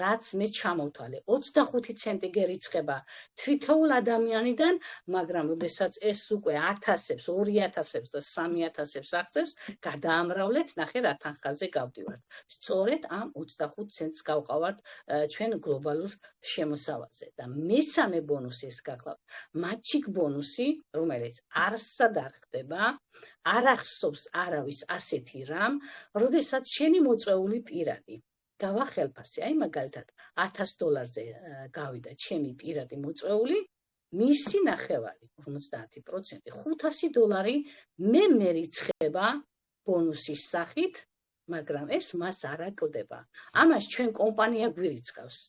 რაც მე ჩამოვთვალე. 25 ცენტი გერიცხება თვითოულ ადამიანიდან, მაგრამ როდესაც ეს უკვე 1000-ებს, 2000-ებს და 3000-ებს აღწევს, გადაამრავლეთ, ნახე რა თანხაზე გავდივართ. სწორედ ამ 25 ცენტს გავყავართ ჩვენ გლობალურ შემოსავალზე და მესამე ბონუსი ეს გახლავთ, მაჩიკ ბონუსი, რომელიც არსად არ ხდება, არ ახსოვს არავის ასეთი რამ, როდესაც შენი მოწვეული პირადი გავა ხელფასი, აი მაგალითად $1000-ზე გავიდა ჩემი პირადი მოწვეული, მისი ნახევარი 50%, $500 მე მერიცხება ბონუსის სახით მაგრამ ეს მას არ აკლდება. ამას ჩვენ კომპანია გვირიცხავს.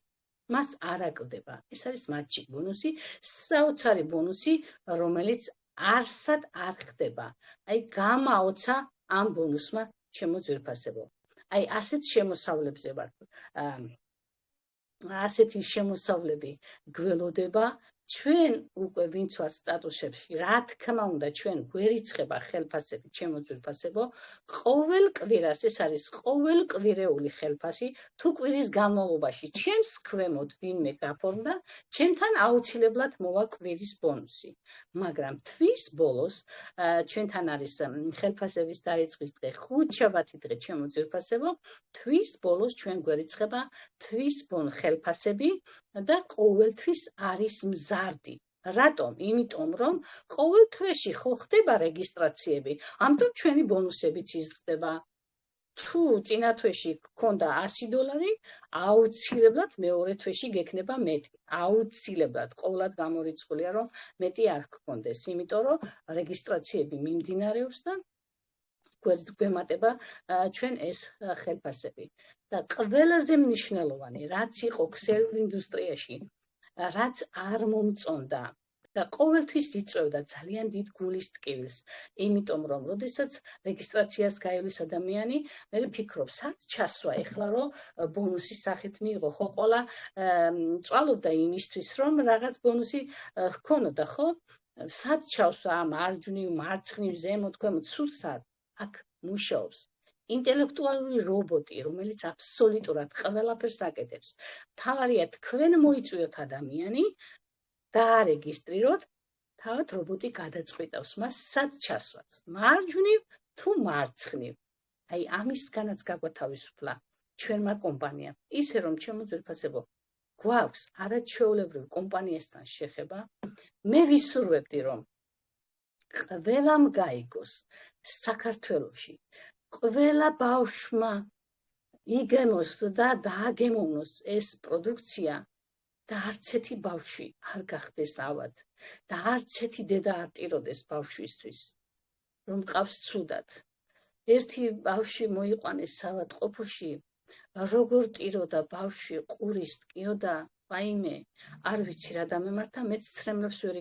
მას არ აკლდება. ეს არის მათი ბონუსი, საოცარი ბონუსი, რომელიც არსად არ ხდება. აი გამაოცა ამ ბონუსმა ჩემო ძვირფასებო. აი ასეთ შემოსავლებებზე ვარ. ასეთი შემოსავლები გველოდება. ჩვენ უკვე ვინც ვარ სტატუსებში, რა თქმა უნდა, ჩვენ გვერიცხება ხელფასები, ჩემო ძვირფასებო, ყოველ კვირას, ეს არის ყოველკვირეული ხელფასი, თუ კვირის განმავლობაში ჩემს ქვემოთ ვინმე გაფორმდა, ჩემთან აუცილებლად მოვა კვირის ბონუსი. მაგრამ თვის ბოლოს ჩვენთან არის ხელფასების დაიწყვის დღე, ხუთშაბათი დღე, ჩემო ძვირფასებო, თვის ბოლოს ჩვენ გვერიცხება თვის ხელფასები და ყოველთვის არის მზარდი. რატომ? იმიტომ, რომ ყოველ თვეში ხო ხდება რეგისტრაციები, ამიტომ ჩვენი ბონუსებიც იზრდება. თუ წინა თვეში გქონდა $100, აუცილებლად მეორე თვეში გექნება მეტი. აუცილებლად, ყოველად გამორიცხულია, რომ მეტი არ გქონდეს, იმიტომ რომ რეგისტრაციები მიმდინარეობს და გვემატება ჩვენ ეს ხელფასები. და ყველაზე მნიშვნელოვანი, რაც იყო ქსელურ ინდუსტრიაში, რაც არ მომწონდა და ყოველთვის იწვევდა ძალიან დიდ გულის ტკივილს, იმიტომ რომ როდესაც რეგისტრაციას გაივლის ადამიანი, მე ვფიქრობ, სად ჩასვა ეხლა, რომ ბონუსის სახით მიიღო, ხო ყოლა წვალობდა იმისთვის, რომ რაღაც ბონუსი ჰქონოდა, ხო? სად ჩავსვა მარჯვნივ, მარცხნივ, ზემოთ, ქვემოთ, სულ სად? აქ მუშაობს ინტელექტუალური რობოტი, რომელიც აბსოლუტურად ყველაფერს აკეთებს. თავარია თქვენ მოიწვიოთ ადამიანი, დაარეგისტრიროთ, თავად რობოტი გადაწყვეტავს მას სად ჩასვას, მარჯვნივ თუ მარცხნივ. აი ამისგანაც გაგვათავისუფლა ჩვენმა კომპანიამ. ისე რომ ჩემო ძვირფასებო, გვაქვს არაჩვეულებრივ კომპანიასთან შეხება, მე ვისურვებდი, რომ ყველამ გაიგოს საქართველოში, ყველა ბავშვმა იგემოს და დააგემოვნოს ეს პროდუქცია და არც ერთი ბავშვი არ გახდეს ავად და არც ერთი დედა არ ტიროდეს ბავშვისთვის, რომ ყავს ცუდად. ერთი ბავშვი მოიყვანეს ავადმყოფოში, როგორ ტიროდა ბავშვი, ყურის ტკიოდა, ვაიმე, არ ვიცი რა დამემართა, მეც ცრემლებს ვერ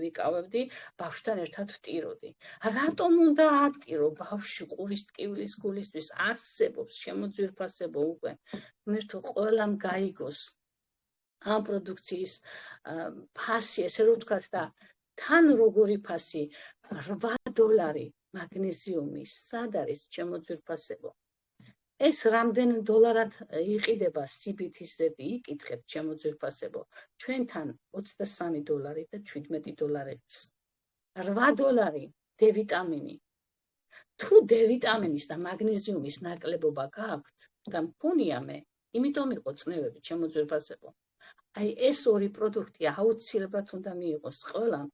ვიკავებდი, ბავშვთან ერთად ვტიროდი. რატომ უნდა ატირო ბავშვი ყურის ტკივილის გულისთვის? არსებობს ჩემო ძვირფასებო უკვე. ღმერთო, ყველამ გაიგოს ამ პროდუქციის ფასი, ესე რომ ვთქვათ, და თან როგორი ფასი, $8 მაგნეზიუმი, სად არის ჩემო ძვირფასებო? ეს რამდენ დოლარად იყიდება CBT-სები, იკითხეთ ჩემო ძვირფასებო, ჩვენთან $23 და $17. $8 D-ვიტამინი. თუ D-ვიტამინის და მაგნეზიუმის ნაკლებობა გაქვთ და მქონია მე, იმიტომ იყო წნევები ჩემო ძვირფასებო. აი ეს ორი პროდუქტი აუცილებლად უნდა მიიღოს ყველამ,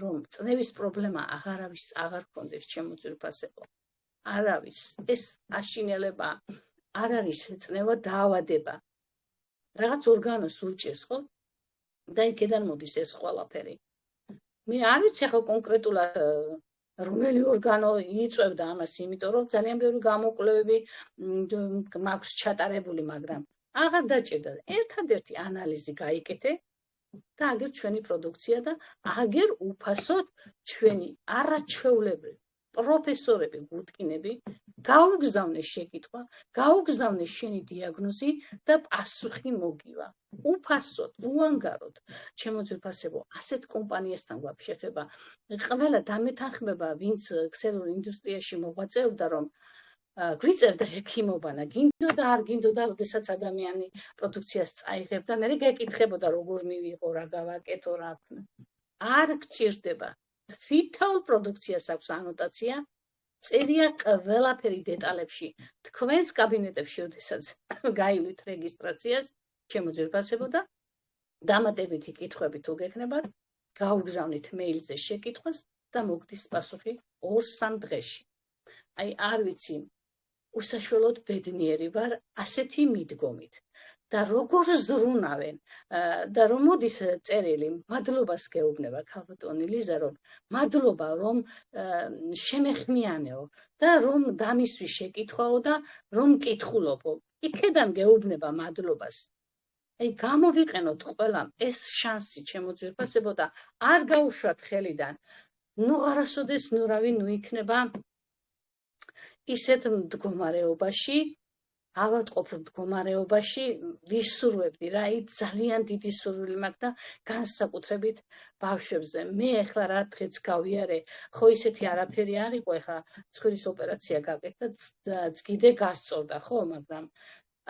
რომ წნევის პრობლემა აღარ გქონდეს ჩემო ძვირფასებო. არავის, ეს აშინელება არ არის წნევა, დაავადება. რაღაც ორგანოს ურჭირს, ხო? და იქიდან მოდის ეს ყველაფერი. მე არ ვიცი ახლა კონკრეტულად რომელი ორგანო იწევდა ამას, იმიტომ რომ ძალიან ბევრი გამოკვლევები მაქვს ჩატარებული, მაგრამ აღარ დაჭირდა. ერთადერთი ანალიზი გაიკეთე და აგერ ჩვენი პროდუქცია და აგერ უფასოდ ჩვენი არაჩვეულებრივი პროფესორები, გუტკინები გაუგზავნეს შეკითხვა, გაუგზავნეს შენი დიაგნოზი და პასუხი მოგივა. უფასოდ, უანგაროდ. ჩემო ძვირფასებო, ასეთ კომპანიასთან გვაქვს შეხება. ყველა დამეთანხმება, ვინც ქსელურ ინდუსტრიაში მოღვაწეობდა, რომ გვიწევდა ექიმობანა, გინდოდა არ გინდოდა, როდესაც ადამიანი პროდუქციას წაიღებდა, მე გეკითხებოდა როგორ მივიღო, რა გავაკეთო, რა. არ გჭირდება. თვითონ პროდუქციას აქვს ანოტაცია, წერია ყველაფერი დეტალებში. თქვენს კაბინეტებში, როდესაც გაივლით რეგისტრაციას, ჩემო ძვირფასებო, და დამატებითი კითხვები თუ გექნებათ, გაუგზავნით მეილზე შეკითხვას და მოგდის პასუხი 2-3 დღეში. აი არ ვიცი, უსაშველოდ ბედნიერი ვარ ასეთი მიდგომით. და როგორ ზრუნავენ და რომ მოდის წერილი მადლობას გეუბნება ქალბატონი ლიზა რომ მადლობა რომ შემეხმიანეო და რომ დამისვი შეკითხვაო და რომ მკითხულობო იქედან გეუბნება მადლობას აი გამოვიყენოთ ყველამ ეს შანსი ჩემო ძვირფასებო და არ გაუშვათ ხელიდან ნუ არასოდეს ნურავი ნუ იქნება ისეთ მდგომარეობაში ავადმყოფ მდგომარეობაში ვისურვებდი რა აი ძალიან დიდი სურვილი მაქვს და განსაკუთრებით ბავშვებზე მე ახლა რა დღეც გავიარე ხო ისეთი არაფერი არ იყო ახლა ცხვირის ოპერაცია გაკეთდა წგიდე გასწორდა ხო მაგრამ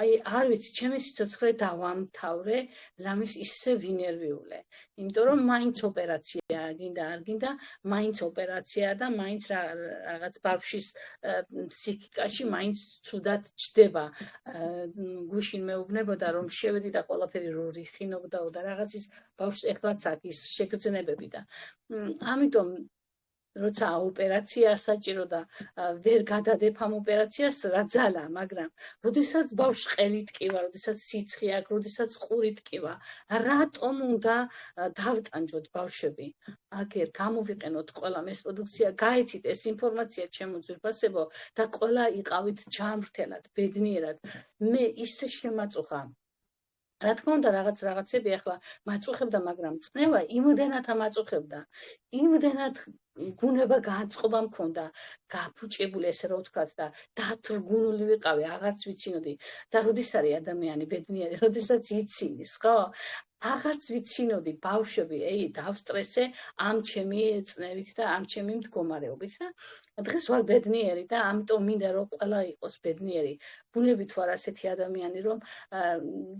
აი არ ვიცი ჩემი სიცოცხლე დავამთავრე რამის ისე ვინერვიულე იმიტომ რომ მაინც ოპერაცია გინდა არ გინდა მაინც ოპერაციაა და მაინც რაღაც ბავშვის ფსიქიკაში მაინც ცუდად ჩდება გუშინ მეუბნებოდა რომ შევედი და ყველაფერი რო რიხინობდაო და რაღაცის ბავშვს ეხლაც აქვს ის შეგრძნებები და ამიტომ როცა ოპერაცია საჭირო და ვერ გადადებ ამ ოპერაციას რა ძალა მაგრამ როდესაც ბავშვს ყელი ტკივა როდესაც სიცხე აქვს როდესაც ყური ტკივა რატომ უნდა დავტანჯოთ ბავშვები აგერ გამოვიყენოთ ყველამ ეს პროდუქცია გაიცით ეს ინფორმაცია ჩემო ძვირფასებო და ყველა იყავით ჯანმრთელად ბედნიერად მე ისე შემაწუხა რა თქმა უნდა რაღაცები ახლა მაწუხებდა მაგრამ წნევა იმდენად ამაწუხებდა იმდენად გუნება განწყობა მქონდა გაფუჭებული ესე რა ვთქვათ და დათრგუნული ვიყავი აღარც ვიცინოდი და როდის არის ადამიანი ბედნიერი როდესაც იცინის ხო აღარც ვიცინოდი ბავშვები ეი დავსტრესე ამ ჩემი წნევით და ამ ჩემი მდგომარეობით და დღეს ვარ ბედნიერი და ამიტომ მინდა რომ ყველა იყოს ბედნიერი ბუნებით ვარ ასეთი ადამიანი რომ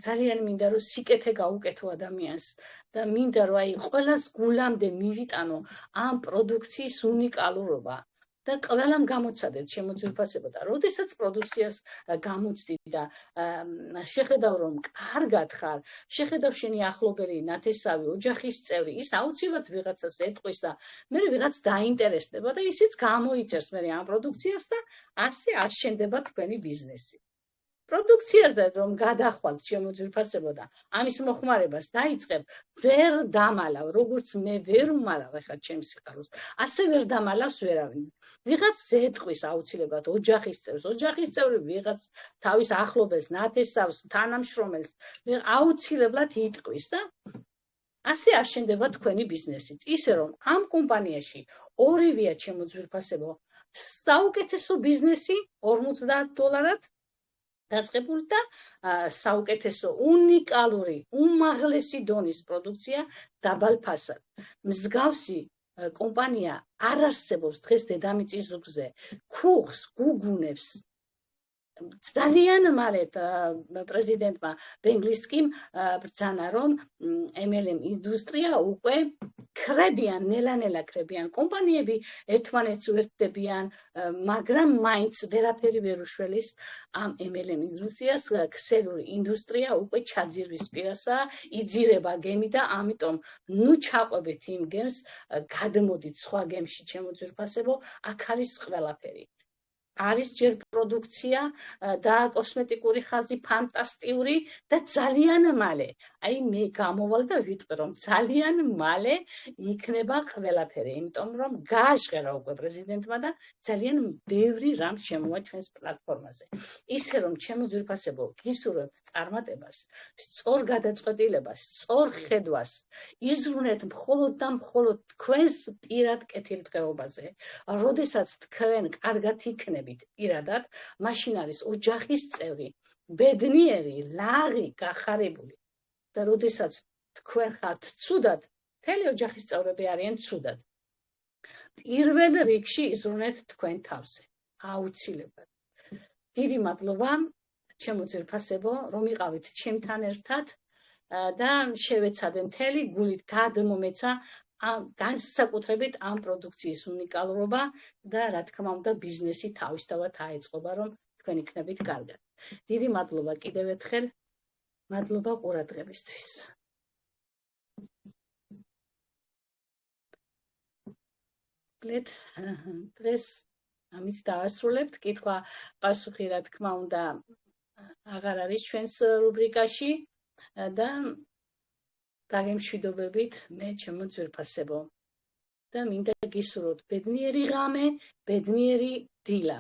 ძალიან მინდა რომ სიკეთე გაუკეთო ადამიანს და მინდა რომ აი ყველას გულამდე მივიტანო ამ პროდუქციის უნიკალურობა და ყველამ გამოცადეთ ჩემო ძვირფასებო და როდესაც პროდუქციას გამოცდი და შეხედავ რომ კარგად ხარ შეხედავ შენი ახლობელი ნათესავი ოჯახის წევრი ის აუცილებლად ვიღაცას ეტყვის და მე ვიღაც დაინტერესდება და ისიც გამოიჭერს მე ამ პროდუქციას და ასე აშენდება თქვენი ბიზნესი პროდუქციაზე რომ გადახვალთ ჩემო ძვირფასებო და ამის მოხმარებას დაიწყებ ვერ დამალავ როგორც მე ვერ უმალავ ახლა ჩემს სიყვარულს ასე ვერ დამალავს ვერავინ ვიღაც ეტყვის აუცილებლად ოჯახის წევრი ვიღაც თავის ახლობელს ნათესავს თანამშრომელს აუცილებლად იტყვის და ასე აშენდება თქვენი ბიზნესით ისე რომ ამ კომპანიაში ორივეა ჩემო ძვირფასებო საუკეთესო ბიზნესი $50 დაწყებული და საუკეთესო უნიკალური უმაღლესი დონის პროდუქცია დაბალ ფასად მსგავსი კომპანია არ არსებობს დღეს დედამიწის ზურგზე ქუხს გუგუნებს ძალიან მალე პრეზიდენტმა ბენგლისკიმ ბრძანა რომ MLM ინდუსტრია უკვე ქრებიან ნელა ქრებიან კომპანიები ერთმანეთს უერთდებიან მაგრამ მაინც ვერაფერი ვერ უშველის ამ MLM ინდუსტრიას ქსელური ინდუსტრია უკვე ჩაძირვის პირასაა იძირება გემი და ამიტომ ნუ ჩაყვებით იმ გემს გადმოდით სხვა გემში ჩემო ძვირფასებო აქ არის ყველაფერი არის ჯერ პროდუქცია და კოსმეტიკური ხაზი ფანტასტიკური და ძალიან მალე აი მე გამოვალ და ვიტყვი რომ ძალიან მალე იქნება ყველაფერი იმიტომ რომ გააჟღერა უკვე პრეზიდენტმა და ძალიან ბევრი რამ შემოვა ჩვენს პლატფორმაზე ისე რომ ჩემო ძვირფასებო გისურვებთ წარმატებას სწორ გადაწყვეტილებას სწორ ხედვას იზრუნეთ მხოლოდ და მხოლოდ თქვენს პირად კეთილდღეობაზე როდესაც თქვენ კარგად იქნებით პირადად, მაშინ არის ოჯახის წევრი, ბედნიერი, ლაღი, გახარებული. და როდესაც თქვენ ხართ ცუდად, მთელი ოჯახის წევრები არიან ცუდად. პირველ რიგში იზრუნეთ თქვენ თავზე. აუცილებლად. დიდი მადლობა, ჩემო ძვირფასებო, რომ იყავით ჩემთან ერთად და შევეცადე მთელი გულით გადმომეცა განსაკუთრებით ამ პროდუქციის უნიკალურობა და რა თქმა უნდა ბიზნესი თავისთავად აეწყობა რომ თქვენ იქნებით კარგად. დიდი მადლობა კიდევ ერთხელ. მადლობა ყურადღებისთვის. დღეს ამით დავასრულებთ კითხვა პასუხი რა თქმა უნდა აღარ არის ჩვენს რუბრიკაში და დაგემშვიდობებით მე ჩემო ძვირფასებო და მინდა გისურვოთ ბედნიერი ღამე, ბედნიერი დილა.